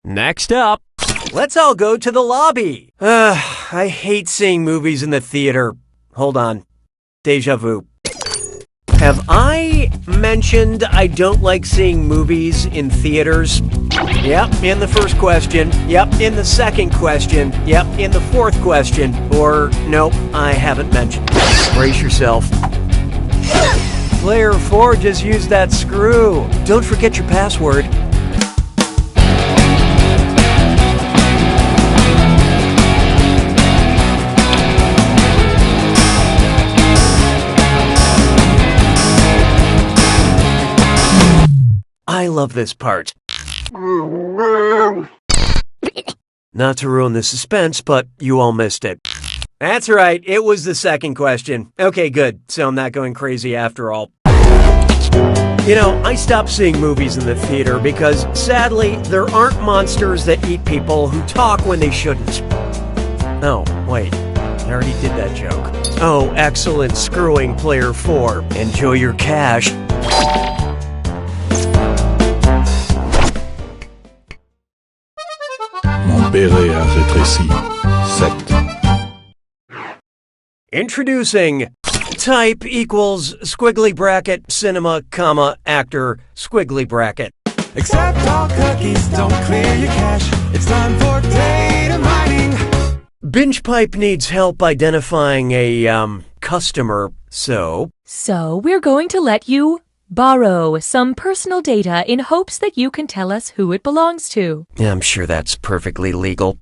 Next up, let's all go to the lobby. I hate seeing movies in the theater. Hold on. Deja vu. Have I mentioned I don't like seeing movies in theaters? Yep, in the first question. Yep, in the second question. Yep, in the fourth question. Or, nope, I haven't mentioned. Brace yourself. Player 4 just used that screw. Don't forget your password. I love this part. Not to ruin the suspense, but you all missed it. That's right, it was the second question. Okay, good, so I'm not going crazy after all. You know, I stopped seeing movies in the theater because, sadly, there aren't monsters that eat people who talk when they shouldn't. Oh, wait, I already did that joke. Oh, excellent screwing, Player 4. Enjoy your cash. Mon béret a rétréci. 7. Introducing type equals squiggly bracket cinema comma actor squiggly bracket. Accept all cookies, don't clear your cache. It's time for data mining. BingePipe needs help identifying a customer, so we're going to let you borrow some personal data in hopes that you can tell us who it belongs to. I'm sure that's perfectly legal.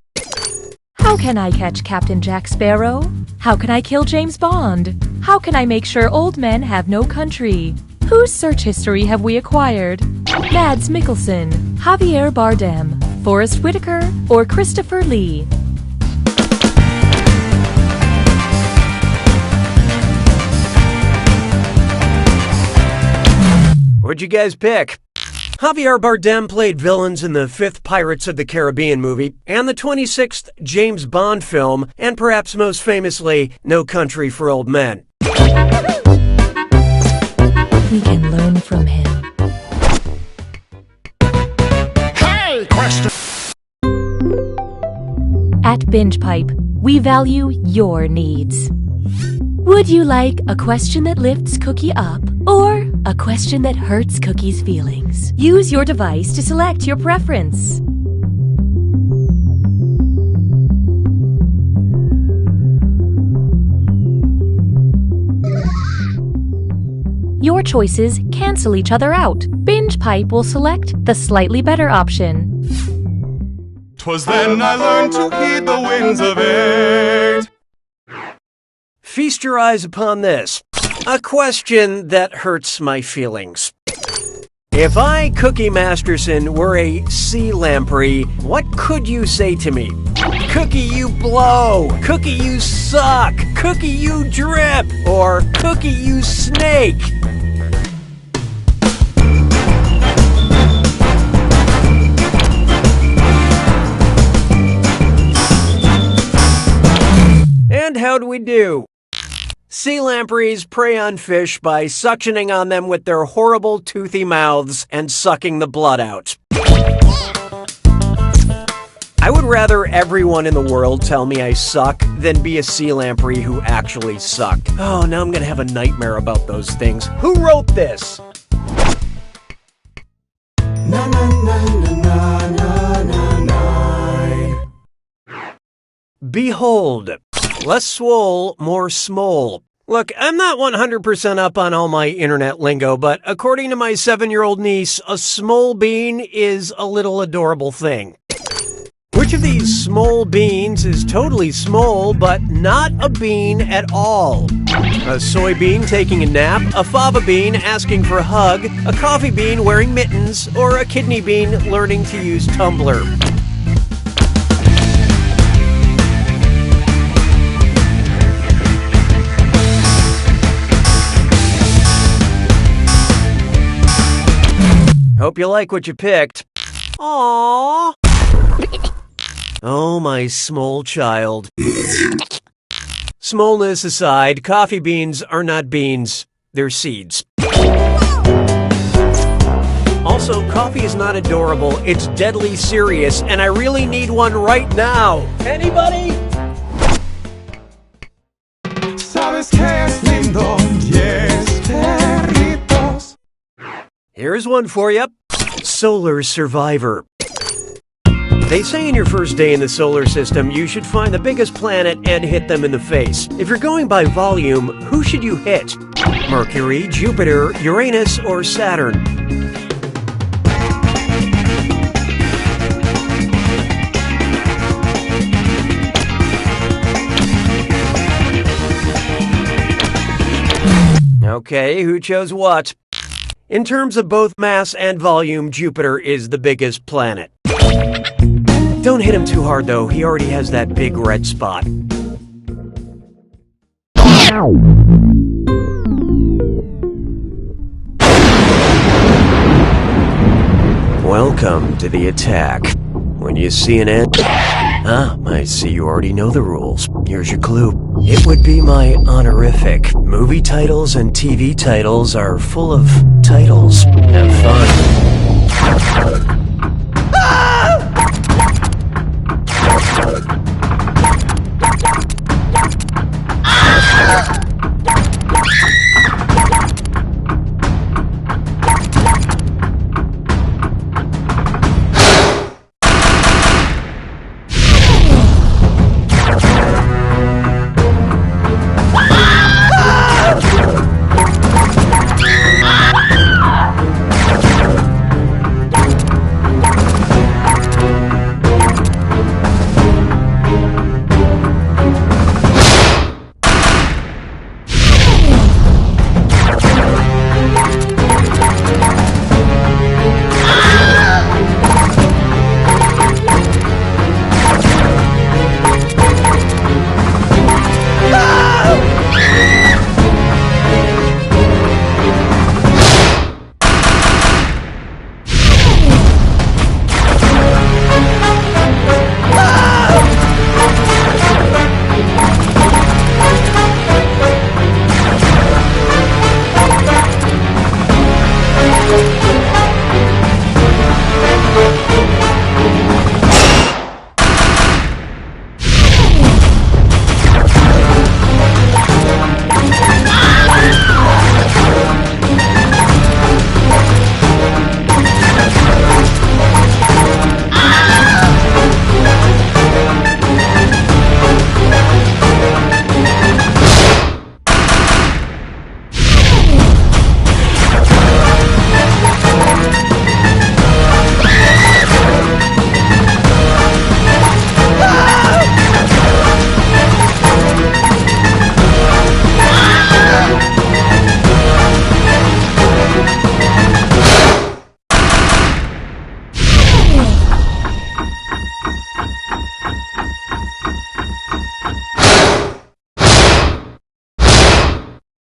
How can I catch Captain Jack Sparrow? How can I kill James Bond? How can I make sure old men have no country? Whose search history have we acquired? Mads Mikkelsen, Javier Bardem, Forrest Whitaker, or Christopher Lee? What'd you guys pick? Javier Bardem played villains in the 5th Pirates of the Caribbean movie and the 26th James Bond film, and perhaps most famously, No Country for Old Men. We can learn from him. Hey, question! At BingePipe, we value your needs. Would you like a question that lifts Cookie up or a question that hurts Cookie's feelings? Use your device to select your preference. Your choices cancel each other out. BingePipe will select the slightly better option. 'Twas then I learned to heed the winds of 8. Feast your eyes upon this. A question that hurts my feelings. If I, Cookie Masterson, were a sea lamprey, what could you say to me? Cookie, you blow! Cookie, you suck! Cookie, you drip! Or Cookie, you snake! And how'd we do? Sea lampreys prey on fish by suctioning on them with their horrible toothy mouths and sucking the blood out. I would rather everyone in the world tell me I suck than be a sea lamprey who actually sucked. Oh, now I'm gonna have a nightmare about those things. Who wrote this? Na na na na na na na. Behold, less swole, more smole. Look, I'm not 100% up on all my internet lingo, but according to my 7-year-old niece, a smole bean is a little adorable thing. Which of these smole beans is totally smole, but not a bean at all? A soybean taking a nap, a fava bean asking for a hug, a coffee bean wearing mittens, or a kidney bean learning to use Tumblr? Hope you like what you picked. Aww. Oh, my small child. Smallness aside, coffee beans are not beans. They're seeds. Also, coffee is not adorable. It's deadly serious, and I really need one right now. Anybody? Sabes que es lindo, yes, perritos. Here's one for you. Solar Survivor. They say in your first day in the solar system, you should find the biggest planet and hit them in the face. If you're going by volume, who should you hit? Mercury, Jupiter, Uranus, or Saturn? Okay, who chose what? In terms of both mass and volume, Jupiter is the biggest planet. Don't hit him too hard, though. He already has that big red spot. Welcome to the attack. When you see an ant... I see you already know the rules. Here's your clue. It would be my honorific. Movie titles and TV titles are full of titles. Have fun.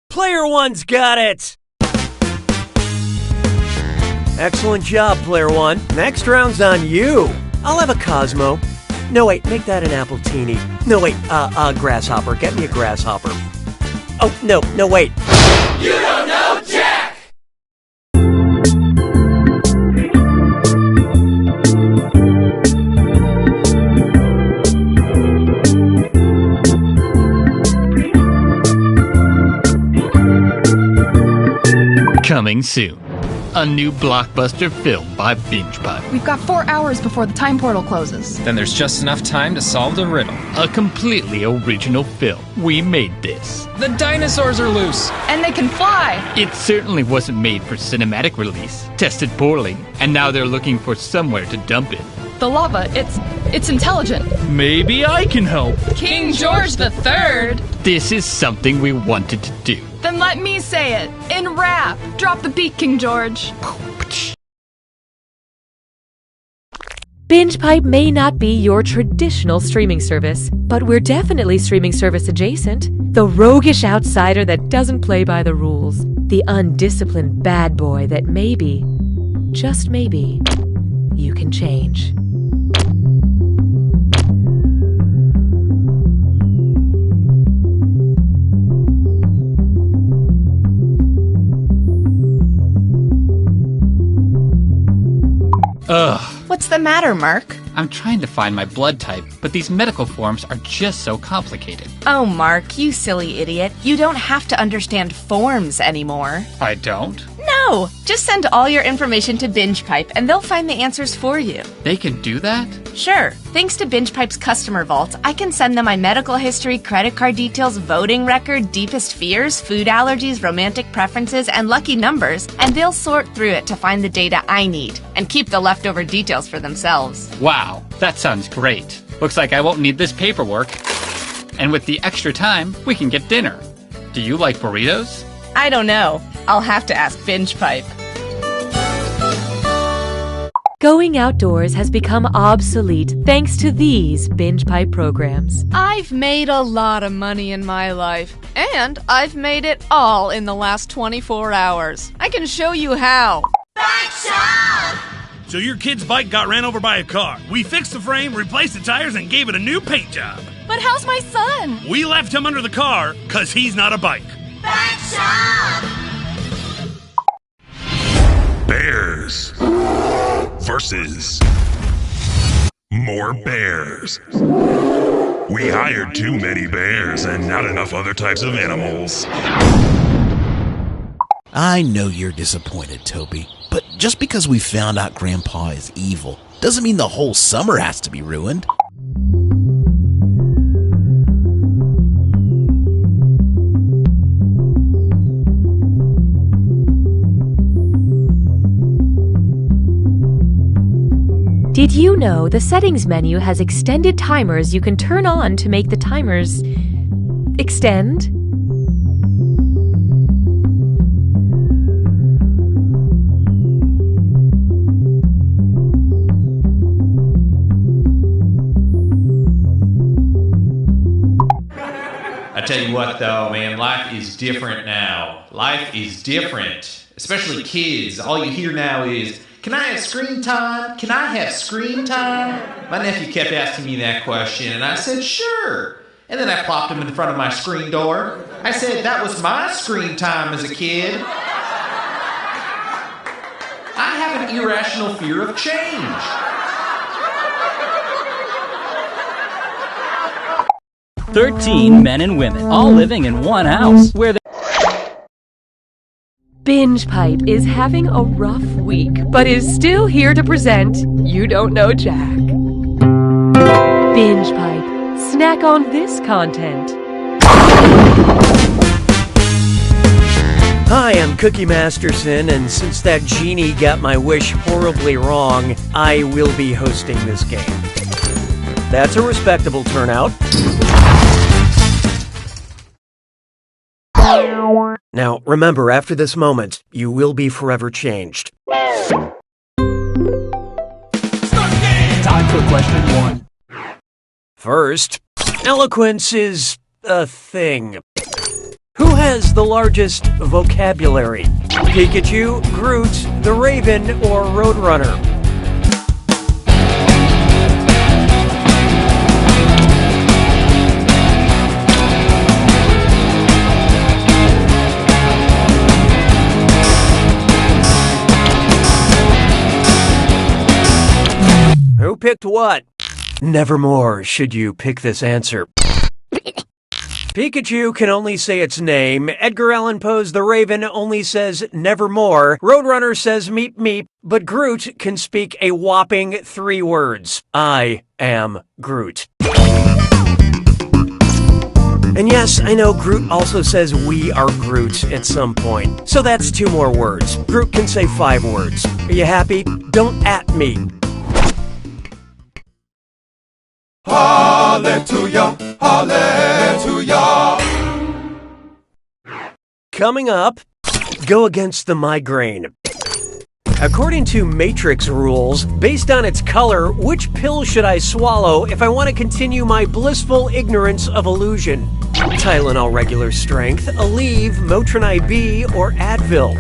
Player one's got it! Excellent job, Player one. Next round's on you. I'll have a Cosmo. No, wait, make that an Appletini. No, wait, Grasshopper. Get me a Grasshopper. Oh, no, wait. You don't know Jack! Coming soon. A new blockbuster film by Binge Pipe. We've got 4 hours before the time portal closes. Then there's just enough time to solve the riddle. A completely original film. We made this. The dinosaurs are loose. And they can fly. It certainly wasn't made for cinematic release. Tested poorly. And now they're looking for somewhere to dump it. The lava, it's intelligent. Maybe I can help. King George III! This is something we wanted to do. Then let me say it. In rap. Drop the beat, King George. Binge Pipe may not be your traditional streaming service, but we're definitely streaming service adjacent. The roguish outsider that doesn't play by the rules. The undisciplined bad boy that maybe, just maybe, you can change. Ugh. What's the matter, Mark? I'm trying to find my blood type, but these medical forms are just so complicated. Oh, Mark, you silly idiot. You don't have to understand forms anymore. I don't? No! Just send all your information to BingePipe and they'll find the answers for you. They can do that? Sure. Thanks to BingePipe's customer vault, I can send them my medical history, credit card details, voting record, deepest fears, food allergies, romantic preferences, and lucky numbers, and they'll sort through it to find the data I need and keep the leftover details for themselves. Wow, that sounds great. Looks like I won't need this paperwork. And with the extra time, we can get dinner. Do you like burritos? I don't know. I'll have to ask BingePipe. Going outdoors has become obsolete thanks to these BingePipe programs. I've made a lot of money in my life, and I've made it all in the last 24 hours. I can show you how. So your kid's bike got ran over by a car. We fixed the frame, replaced the tires, and gave it a new paint job. But how's my son? We left him under the car because he's not a bike. Bears versus more bears. We hired too many bears and not enough other types of animals. I know you're disappointed, Toby, but just because we found out Grandpa is evil doesn't mean the whole summer has to be ruined. Did you know the settings menu has extended timers you can turn on to make the timers extend? I tell you what though, man, life is different now. Life is different. Especially kids. All you hear now is, can I have screen time? Can I have screen time? My nephew kept asking me that question, and I said, sure. And then I plopped him in front of my screen door. I said, that was my screen time as a kid. I have an irrational fear of change. "13 men and women, all living in one house, where they BingePipe is having a rough week, but is still here to present You Don't Know Jack. BingePipe, snack on this content. Hi, I'm Cookie Masterson, and since that genie got my wish horribly wrong, I will be hosting this game. That's a respectable turnout. Now, remember, after this moment, you will be forever changed. Time for question 1. First, eloquence is a thing. Who has the largest vocabulary? Pikachu, Groot, the Raven, or Roadrunner? Who picked what? Nevermore should you pick this answer. Pikachu can only say its name. Edgar Allan Poe's The Raven only says nevermore. Roadrunner says meep meep. But Groot can speak a whopping 3 words. I am Groot. And yes, I know Groot also says we are Groot at some point. So that's 2 more words. Groot can say 5 words. Are you happy? Don't at me. Hallelujah, hallelujah. Coming up, go against the migraine. According to Matrix rules, based on its color, which pill should I swallow if I want to continue my blissful ignorance of illusion? Tylenol regular strength, Aleve, Motrin IB, or Advil?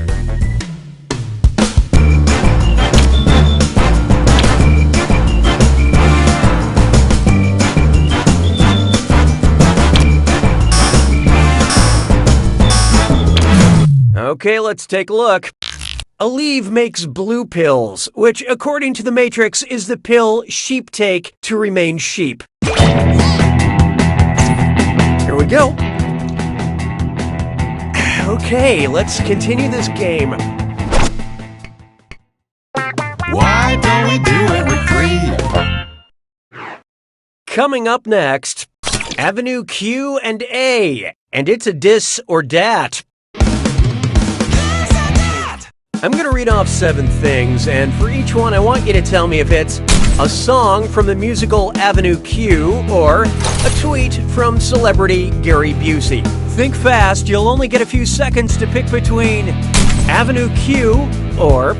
Okay, let's take a look. Aleve makes blue pills, which, according to the Matrix, is the pill sheep take to remain sheep. Here we go. Okay, let's continue this game. Why don't we do it with free? Coming up next, Avenue Q and A, and it's a dis or dat. I'm going to read off 7 things, and for each one, I want you to tell me if it's a song from the musical Avenue Q or a tweet from celebrity Gary Busey. Think fast, you'll only get a few seconds to pick between Avenue Q or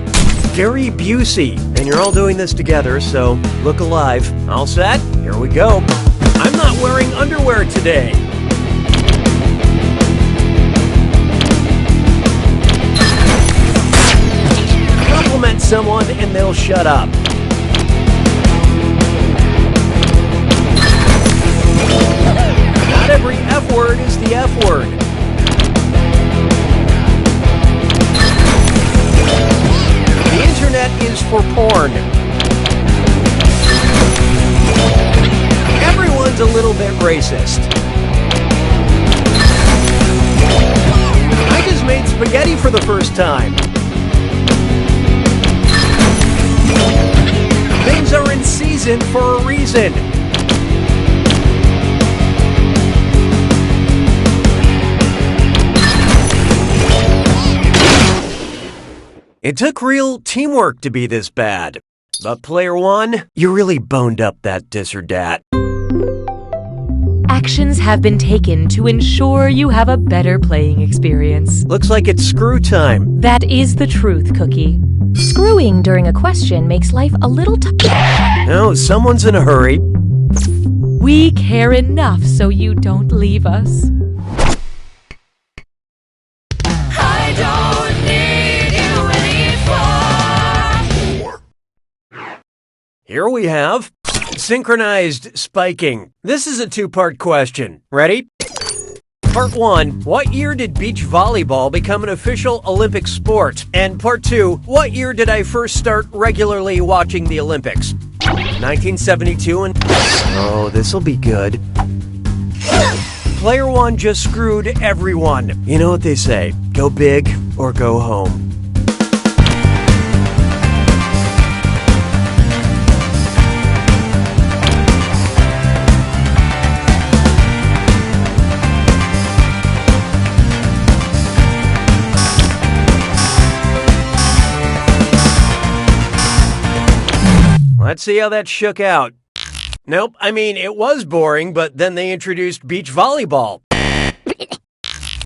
Gary Busey. And you're all doing this together, so look alive. All set? Here we go. I'm not wearing underwear today. Compliment someone and they'll shut up. Not every F word is the F word. The internet is for porn. Everyone's a little bit racist. I just made spaghetti for the first time. Things are in season for a reason. It took real teamwork to be this bad. But player 1, you really boned up that dis or dat. Actions have been taken to ensure you have a better playing experience. Looks like it's screw time. That is the truth, Cookie. Screwing during a question makes life a little No, someone's in a hurry. We care enough so you don't leave us. I don't need you anymore. Here we have synchronized spiking. This is a 2-part question. Ready? Part 1, what year did beach volleyball become an official Olympic sport? And Part 2, what year did I first start regularly watching the Olympics? 1972 and... Oh, this'll be good. Player 1 just screwed everyone. You know what they say, go big or go home. Let's see how that shook out. Nope, I mean, it was boring, but then they introduced beach volleyball.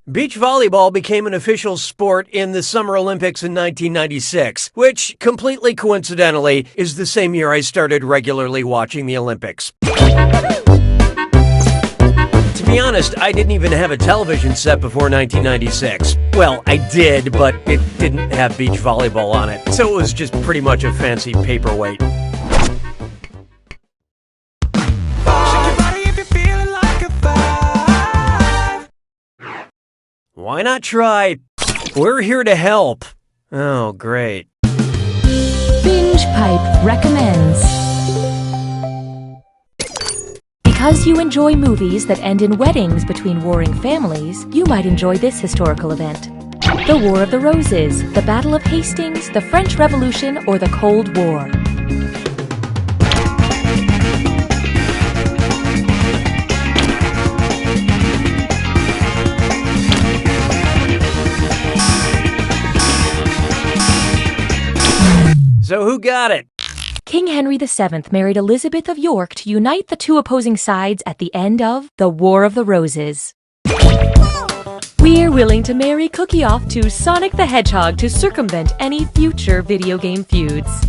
Beach volleyball became an official sport in the Summer Olympics in 1996, which, completely coincidentally, is the same year I started regularly watching the Olympics. To be honest, I didn't even have a television set before 1996. Well, I did, but it didn't have beach volleyball on it, so it was just pretty much a fancy paperweight. Why not try? We're here to help. Oh, great. Binge Pipe recommends. Because you enjoy movies that end in weddings between warring families, you might enjoy this historical event. The War of the Roses, the Battle of Hastings, the French Revolution, or the Cold War. So who got it? King Henry VII married Elizabeth of York to unite the two opposing sides at the end of the War of the Roses. We're willing to marry Cookie off to Sonic the Hedgehog to circumvent any future video game feuds.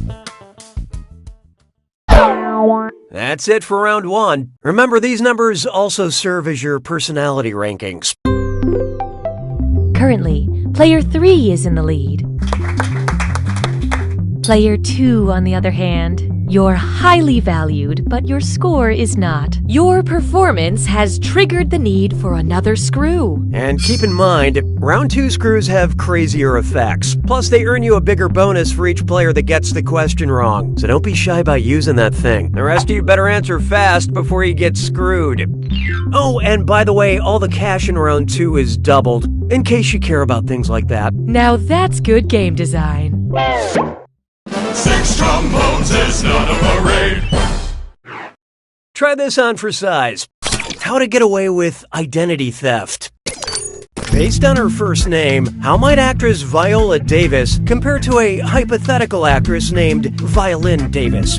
That's it for round 1. Remember, these numbers also serve as your personality rankings. Currently, player 3 is in the lead. Player 2, on the other hand, You're highly valued, but your score is not. Your performance has triggered the need for another screw. And keep in mind, round 2 screws have crazier effects. Plus, they earn you a bigger bonus for each player that gets the question wrong. So don't be shy about using that thing. The rest of you better answer fast before you get screwed. Oh, and by the way, all the cash in round 2 is doubled, in case you care about things like that. Now that's good game design. 6 trombones is not a parade. Try this on for size. How to get away with identity theft. Based on her first name, how might actress Viola Davis compare to a hypothetical actress named Violin Davis?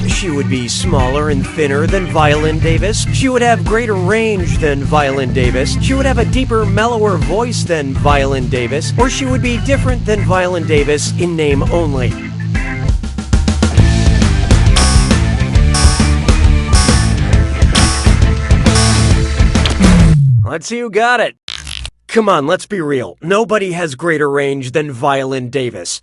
She would be smaller and thinner than Violin Davis. She would have greater range than Violin Davis. She would have a deeper, mellower voice than Violin Davis. Or she would be different than Violin Davis in name only. Let's see who got it. Come on, let's be real. Nobody has greater range than Violin Davis.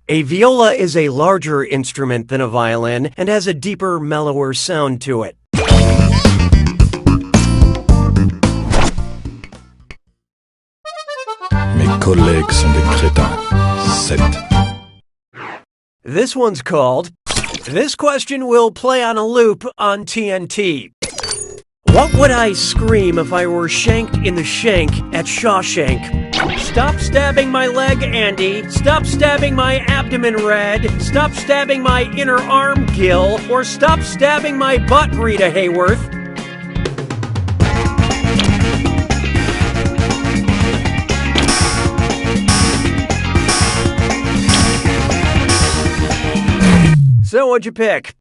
A viola is a larger instrument than a violin and has a deeper, mellower sound to it. Mes collègues sont des crétins. 7. This one's called, This Question Will Play on a Loop on TNT. What would I scream if I were shanked in the shank at Shawshank? Stop stabbing my leg, Andy. Stop stabbing my abdomen red. Stop stabbing my inner arm, Gil. Or stop stabbing my butt, Rita Hayworth. So what'd you pick?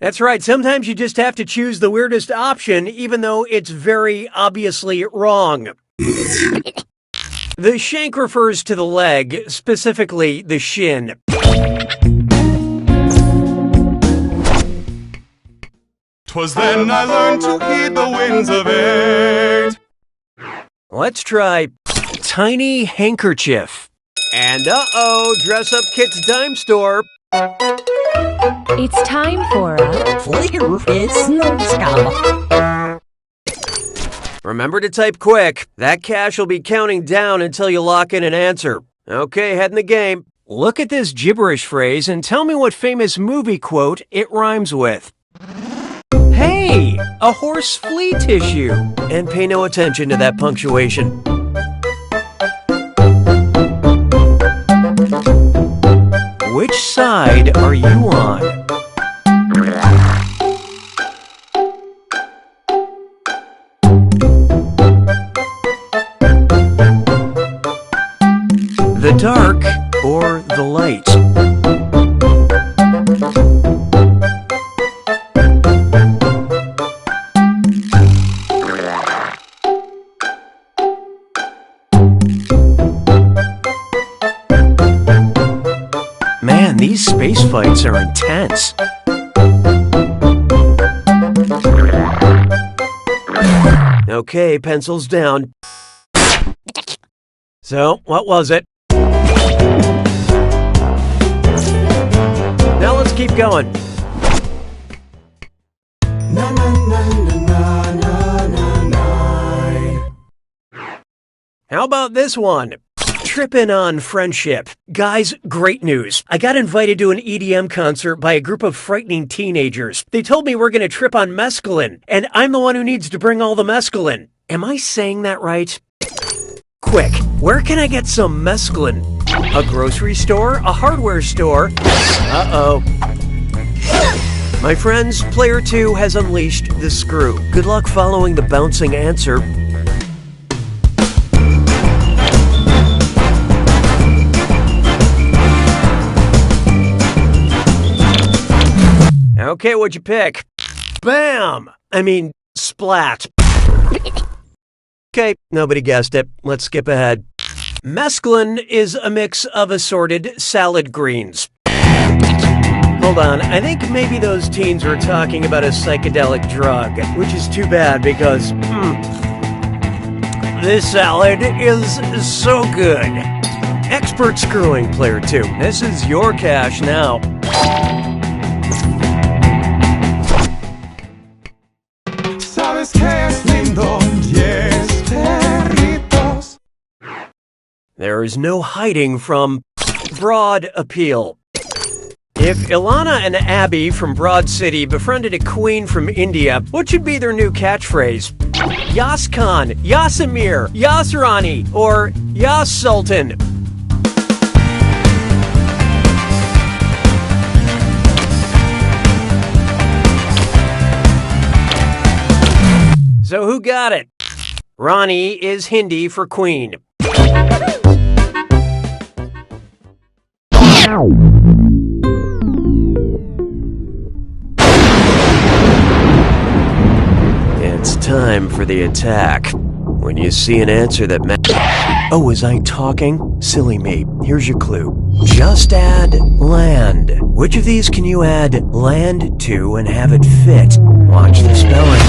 That's right, sometimes you just have to choose the weirdest option, even though it's very obviously wrong. The shank refers to the leg, specifically the shin. 'Twas then I learned to heed the winds of 8. Let's try tiny handkerchief. And dress up kit's dime store. It's time for a Remember to type quick. That cash will be counting down until you lock in an answer. Okay, head in the game. Look at this gibberish phrase and tell me what famous movie quote it rhymes with. Hey, a horse flea tissue. And pay no attention to that punctuation. Which side are you on? The dark or the light? Man, these space fights are intense. Okay, pencils down. So, what was it? Now let's keep going. Na na na na na na na. How about this one? Trippin' on friendship. Guys, great news. I got invited to an EDM concert by a group of frightening teenagers. They told me we're gonna trip on mescaline, and I'm the one who needs to bring all the mescaline. Am I saying that right? Quick, where can I get some mescaline? A grocery store? A hardware store? Uh-oh. My friends, player 2 has unleashed the screw. Good luck following the bouncing answer. Okay, what'd you pick? Bam! I mean, splat. Okay, nobody guessed it. Let's skip ahead. Mescaline is a mix of assorted salad greens. Hold on, I think maybe those teens were talking about a psychedelic drug, which is too bad because, this salad is so good. expert screwing, Player 2. This is your cash now. Sabes que es lindo, yes, perritos. There is no hiding from Broad Appeal. If Ilana and Abby from Broad City befriended a queen from India, what should be their new catchphrase? Yas Khan, Yasamir, Yasrani, or Yas Sultan? So who got it? Rani is Hindi for queen. It's time for the attack. When you see an answer that Oh, was I talking? Silly me. Here's your clue. Just add land. Which of these can you add land to and have it fit? Watch the spelling.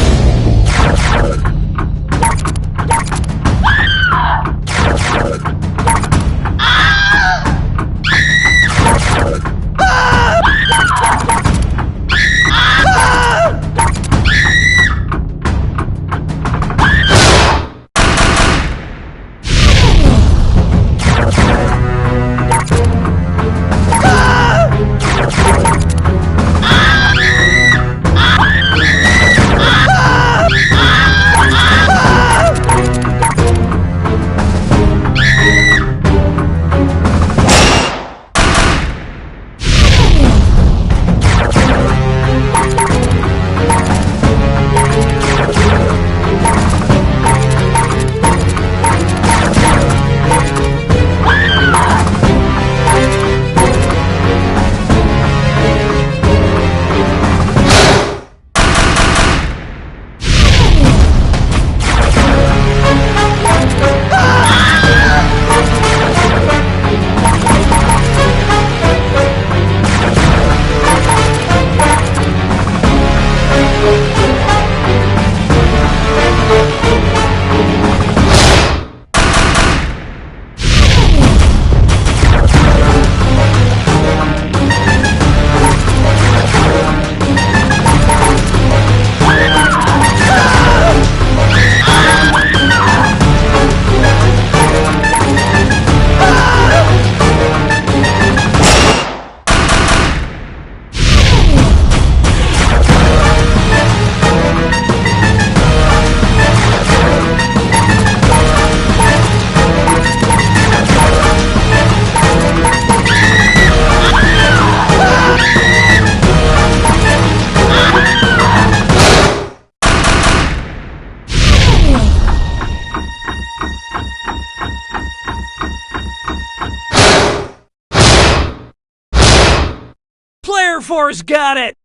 Player 4's got it!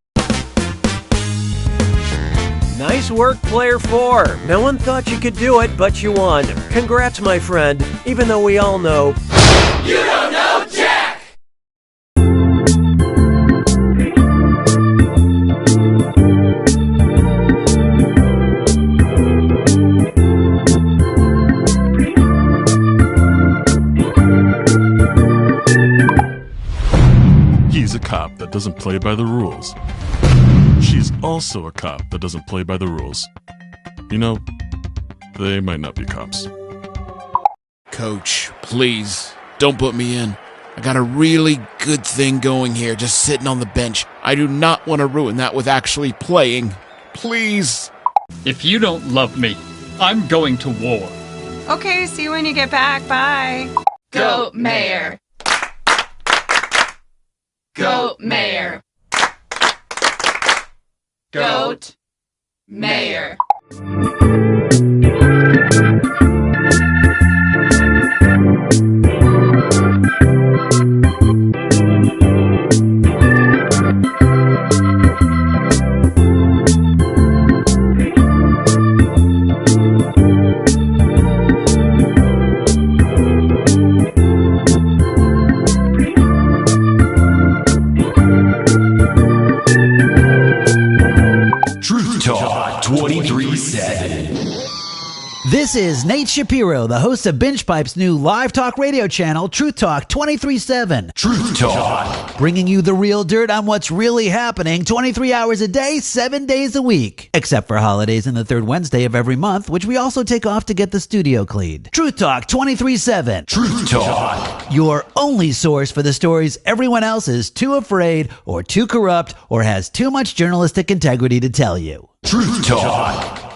Nice work, Player 4. No one thought you could do it, but you won. Congrats, my friend, even though we all know... You don't know Jack! He's a cop that doesn't play by the rules. She's also a cop that doesn't play by the rules. You know, they might not be cops. Coach, please, don't put me in. I got a really good thing going here, just sitting on the bench. I do not want to ruin that with actually playing. Please. If you don't love me, I'm going to war. Okay, see you when you get back. Bye. Go, Mayor. Goat Mayor. Goat Mayor. Truth Talk 23/7. This is Nate Shapiro, the host of Binge Pipe's new live talk radio channel, Truth Talk 23/7. Truth Talk. Bringing you the real dirt on what's really happening 23 hours a day, 7 days a week. Except for holidays and the third Wednesday of every month, which we also take off to get the studio cleaned. Truth Talk 23/7. Truth Talk. Your only source for the stories everyone else is too afraid or too corrupt or has too much journalistic integrity to tell you. Truth Talk.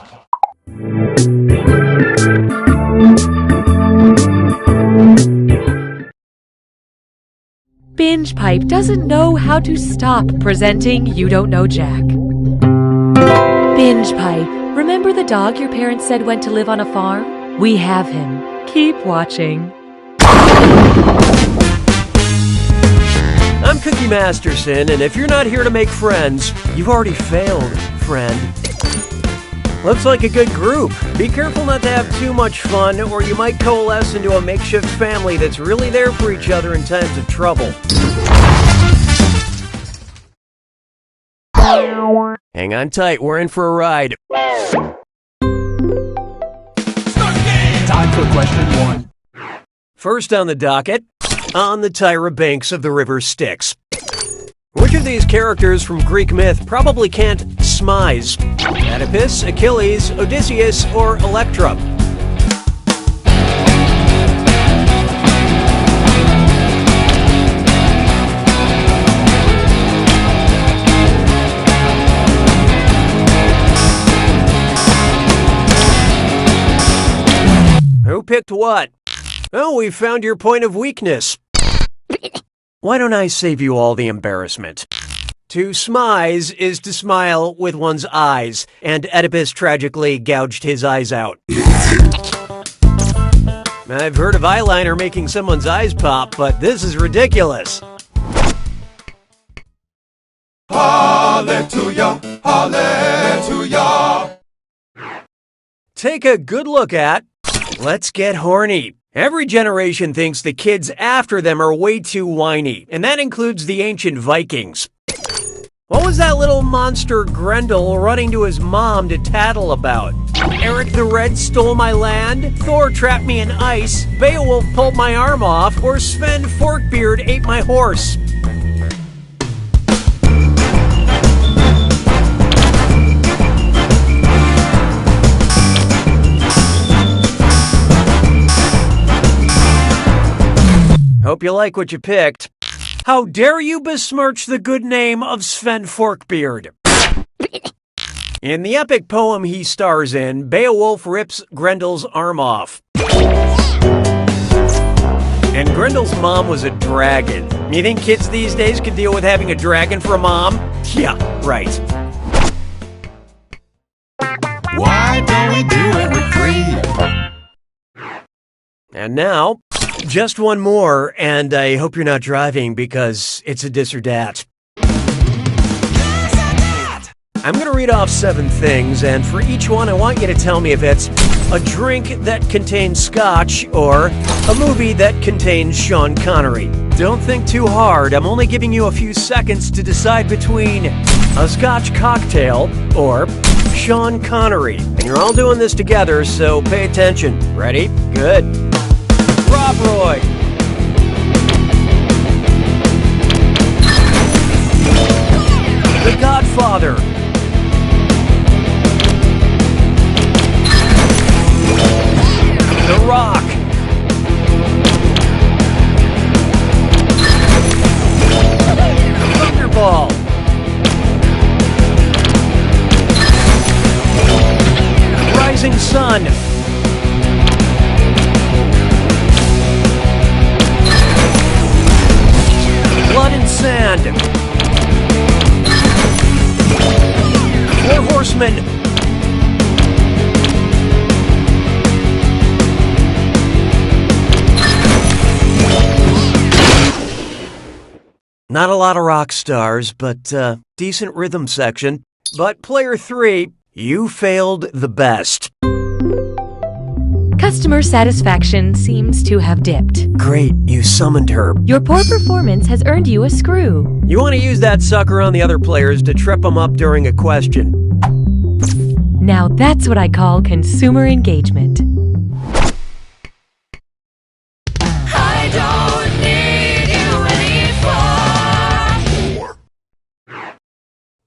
Binge Pipe doesn't know how to stop presenting You Don't Know Jack. Binge Pipe, remember the dog your parents said went to live on a farm? We have him. Keep watching. I'm Cookie Masterson, and if you're not here to make friends, you've already failed, friend. Looks like a good group. Be careful not to have too much fun, or you might coalesce into a makeshift family that's really there for each other in times of trouble. Hang on tight, we're in for a ride. Time for question 1. First on the docket, on the Tyra banks of the river Styx. Which of these characters from Greek myth probably can't smize? Oedipus, Achilles, Odysseus, or Electra? Who picked what? Oh, we found your point of weakness. Why don't I save you all the embarrassment? To smize is to smile with one's eyes, and Oedipus tragically gouged his eyes out. I've heard of eyeliner making someone's eyes pop, but this is ridiculous. Hallelujah, hallelujah. Take a good look at Let's Get Horny. Every generation thinks the kids after them are way too whiny, and that includes the ancient Vikings. What was that little monster Grendel running to his mom to tattle about? Eric the Red stole my land, Thor trapped me in ice, Beowulf pulled my arm off, or Sven Forkbeard ate my horse. Hope you like what you picked. How dare you besmirch the good name of Sven Forkbeard? In the epic poem he stars in, Beowulf rips Grendel's arm off. And Grendel's mom was a dragon. You think kids these days can deal with having a dragon for a mom? Yeah, right. Why don't we do it with 3? And now, just one more, and I hope you're not driving because it's a dis or dat. I'm going to read off 7 things, and for each one, I want you to tell me if it's a drink that contains scotch or a movie that contains Sean Connery. Don't think too hard. I'm only giving you a few seconds to decide between a scotch cocktail or Sean Connery. And you're all doing this together, so pay attention. Ready? Good. Rob Roy. The Godfather. The Rock. Thunderball. Rising Sun. Blood and Sand. 4 Horsemen. Not a lot of rock stars, but decent rhythm section. But player 3, you failed the best. Customer satisfaction seems to have dipped. Great, you summoned her. Your poor performance has earned you a screw. You want to use that sucker on the other players to trip them up during a question. Now that's what I call consumer engagement.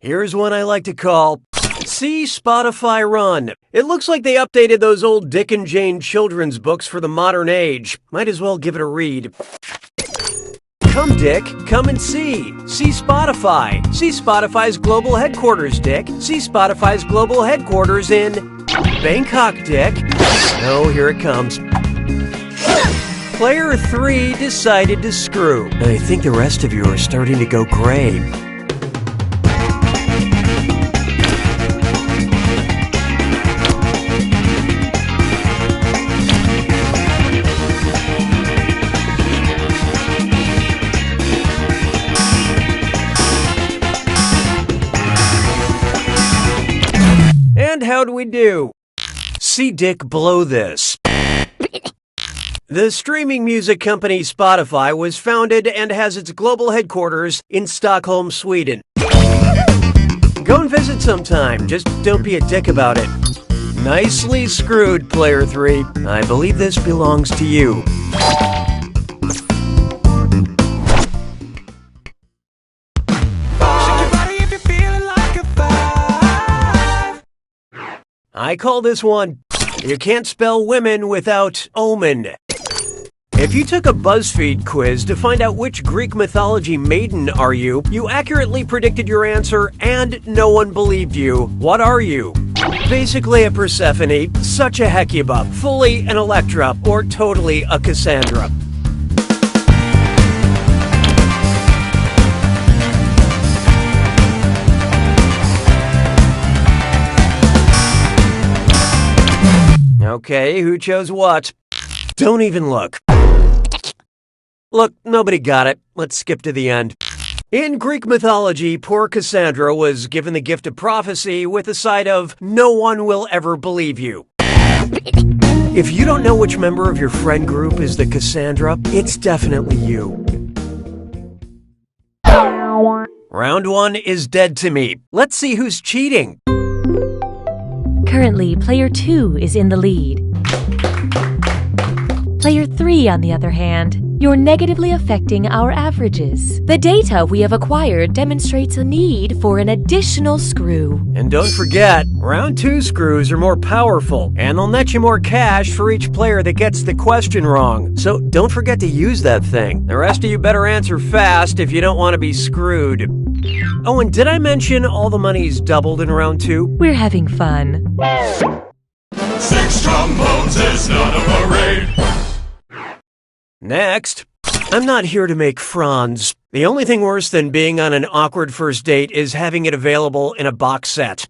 Here's one I like to call See Spotify Run. It looks like they updated those old Dick and Jane children's books for the modern age. Might as well give it a read. Come, Dick, come and see. See Spotify. See Spotify's global headquarters, Dick. See Spotify's global headquarters in Bangkok, Dick. Oh, here it comes. Player 3 decided to screw. I think the rest of you are starting to go gray. And how'd we do? See Dick blow this. The streaming music company Spotify was founded and has its global headquarters in Stockholm, Sweden. Go and visit sometime, just don't be a dick about it. Nicely screwed, Player 3. I believe this belongs to you. I call this one, You Can't Spell Women Without Omen. If you took a BuzzFeed quiz to find out which Greek mythology maiden are you, you accurately predicted your answer and no one believed you. What are you? Basically a Persephone, such a Hecuba, fully an Electra, or totally a Cassandra. Okay, who chose what? Don't even look. Look, nobody got it. Let's skip to the end. In Greek mythology, poor Cassandra was given the gift of prophecy with a side of, no one will ever believe you. If you don't know which member of your friend group is the Cassandra, it's definitely you. Round 1 is dead to me. Let's see who's cheating. Currently, player 2 is in the lead. Player 3, on the other hand, you're negatively affecting our averages. The data we have acquired demonstrates a need for an additional screw. And don't forget, round 2 screws are more powerful, and they'll net you more cash for each player that gets the question wrong. So don't forget to use that thing. The rest of you better answer fast if you don't want to be screwed. Oh, and did I mention all the money's doubled in round 2? We're having fun. 6 trombones is not a parade. Next, I'm not here to make Franz. The only thing worse than being on an awkward first date is having it available in a box set.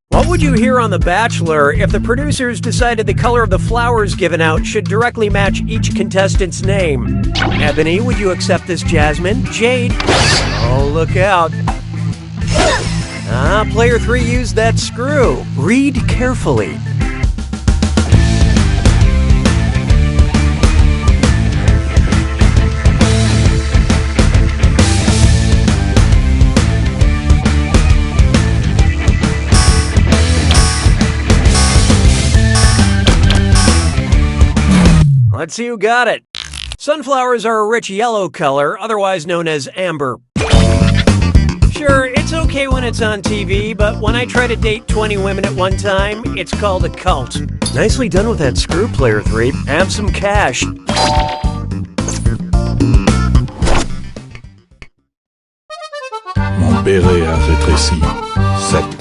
What would you hear on The Bachelor if the producers decided the color of the flowers given out should directly match each contestant's name? Ebony, would you accept this jasmine? Jade? Oh, look out. Player 3 used that screw. Read carefully. Let's see who got it. Sunflowers are a rich yellow color, otherwise known as amber. Sure, it's okay when it's on TV, but when I try to date 20 women at one time, it's called a cult. Nicely done with that screw, Player 3. Have some cash. Mon béret a rétréci. 7.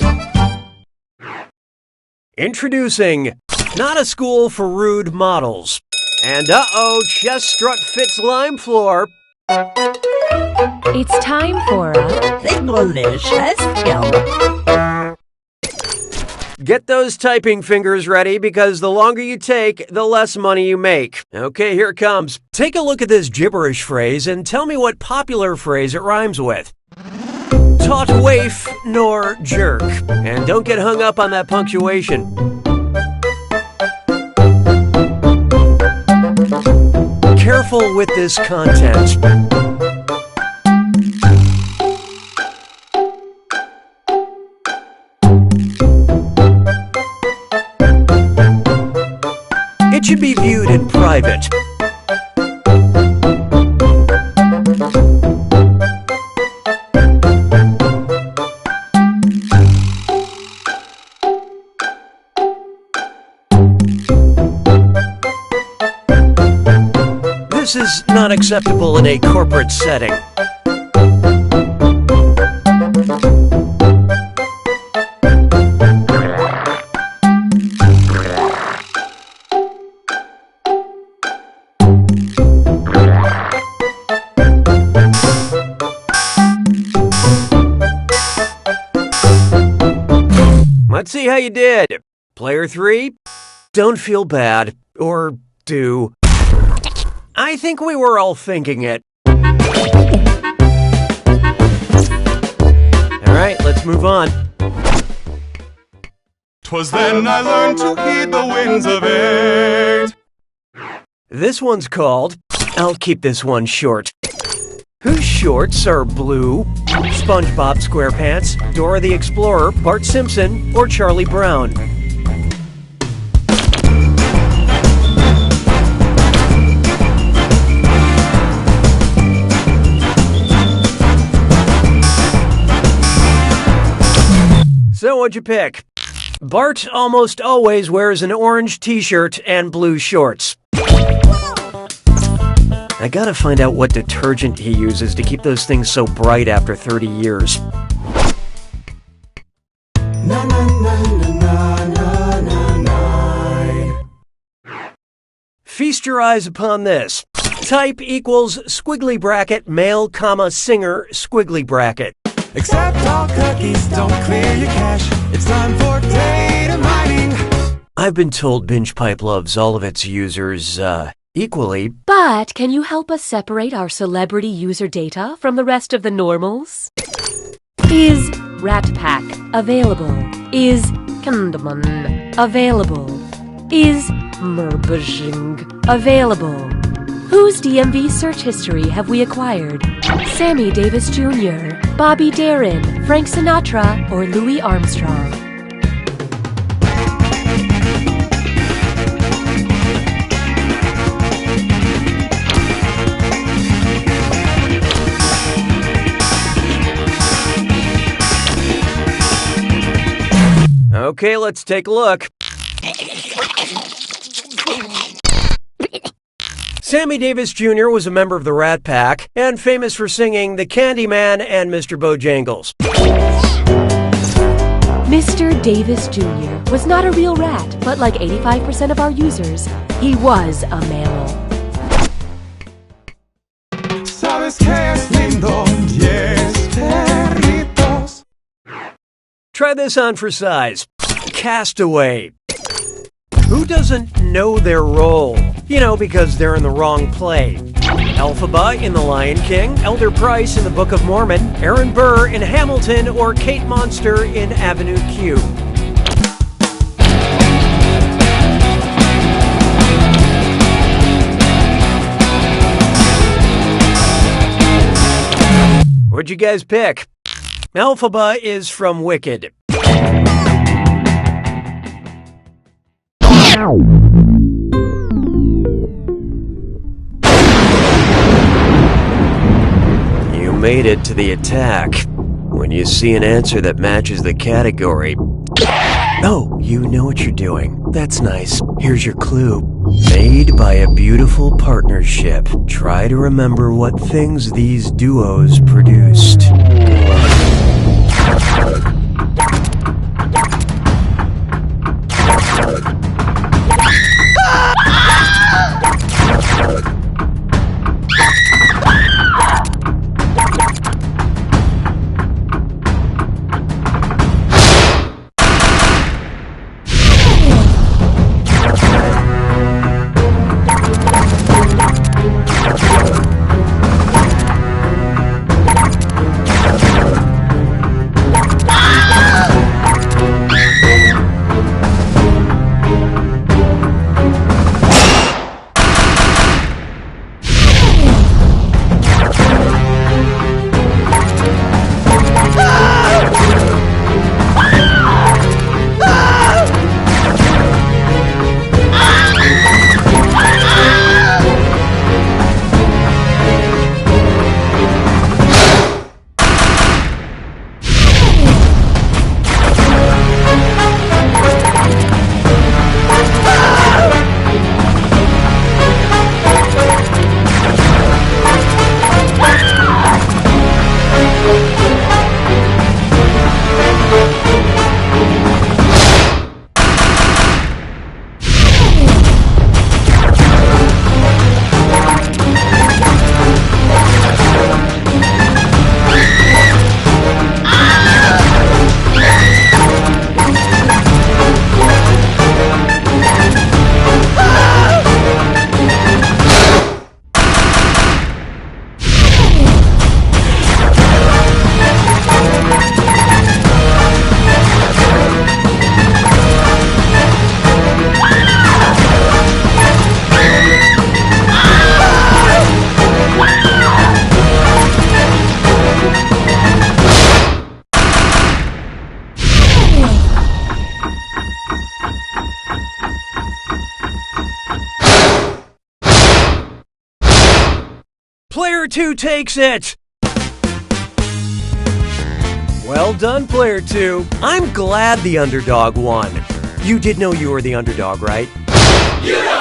Introducing Not a School for Rude Models. And chest strut fits lime floor. It's time for a delicious film. Get those typing fingers ready because the longer you take, the less money you make. Okay, here it comes. Take a look at this gibberish phrase and tell me what popular phrase it rhymes with. Taut waif nor jerk. And don't get hung up on that punctuation. Careful with this content. It should be viewed in private. is not acceptable in a corporate setting. Let's see how you did. Player 3, don't feel bad. Or do. I think we were all thinking it. Alright, let's move on. 'Twas then I learned to heed the winds of eight. This one's called, I'll keep this one short. Whose shorts are blue? SpongeBob SquarePants, Dora the Explorer, Bart Simpson, or Charlie Brown? So what'd you pick? Bart almost always wears an orange t-shirt and blue shorts. I gotta find out what detergent he uses to keep those things so bright after 30 years. Feast your eyes upon this. Type equals squiggly bracket male comma singer squiggly bracket. Accept all cookies, don't clear your cache. It's time for data mining. I've been told BingePipe loves all of its users, equally. But can you help us separate our celebrity user data from the rest of the normals? Is Rat Pack available? Is Kandaman available? Is Merbajing available? Whose DMV search history have we acquired? Sammy Davis Jr., Bobby Darin, Frank Sinatra, or Louis Armstrong? Okay, let's take a look. Sammy Davis Jr. was a member of the Rat Pack and famous for singing The Candyman and Mr. Bojangles. Mr. Davis Jr. was not a real rat, but like 85% of our users, he was a mammal. Sabes que es lindo, yes, perritos. Try this on for size. Castaway. Who doesn't know their role? You know, because they're in the wrong play. Elphaba in The Lion King, Elder Price in The Book of Mormon, Aaron Burr in Hamilton, or Kate Monster in Avenue Q. What'd you guys pick? Elphaba is from Wicked. You made it to the attack. When you see an answer that matches the category... Oh, you know what you're doing. That's nice. Here's your clue. Made by a beautiful partnership. Try to remember what things these duos produced. Good luck. 2 takes it! Well done, player 2. I'm glad the underdog won. You did know you were the underdog, right? You know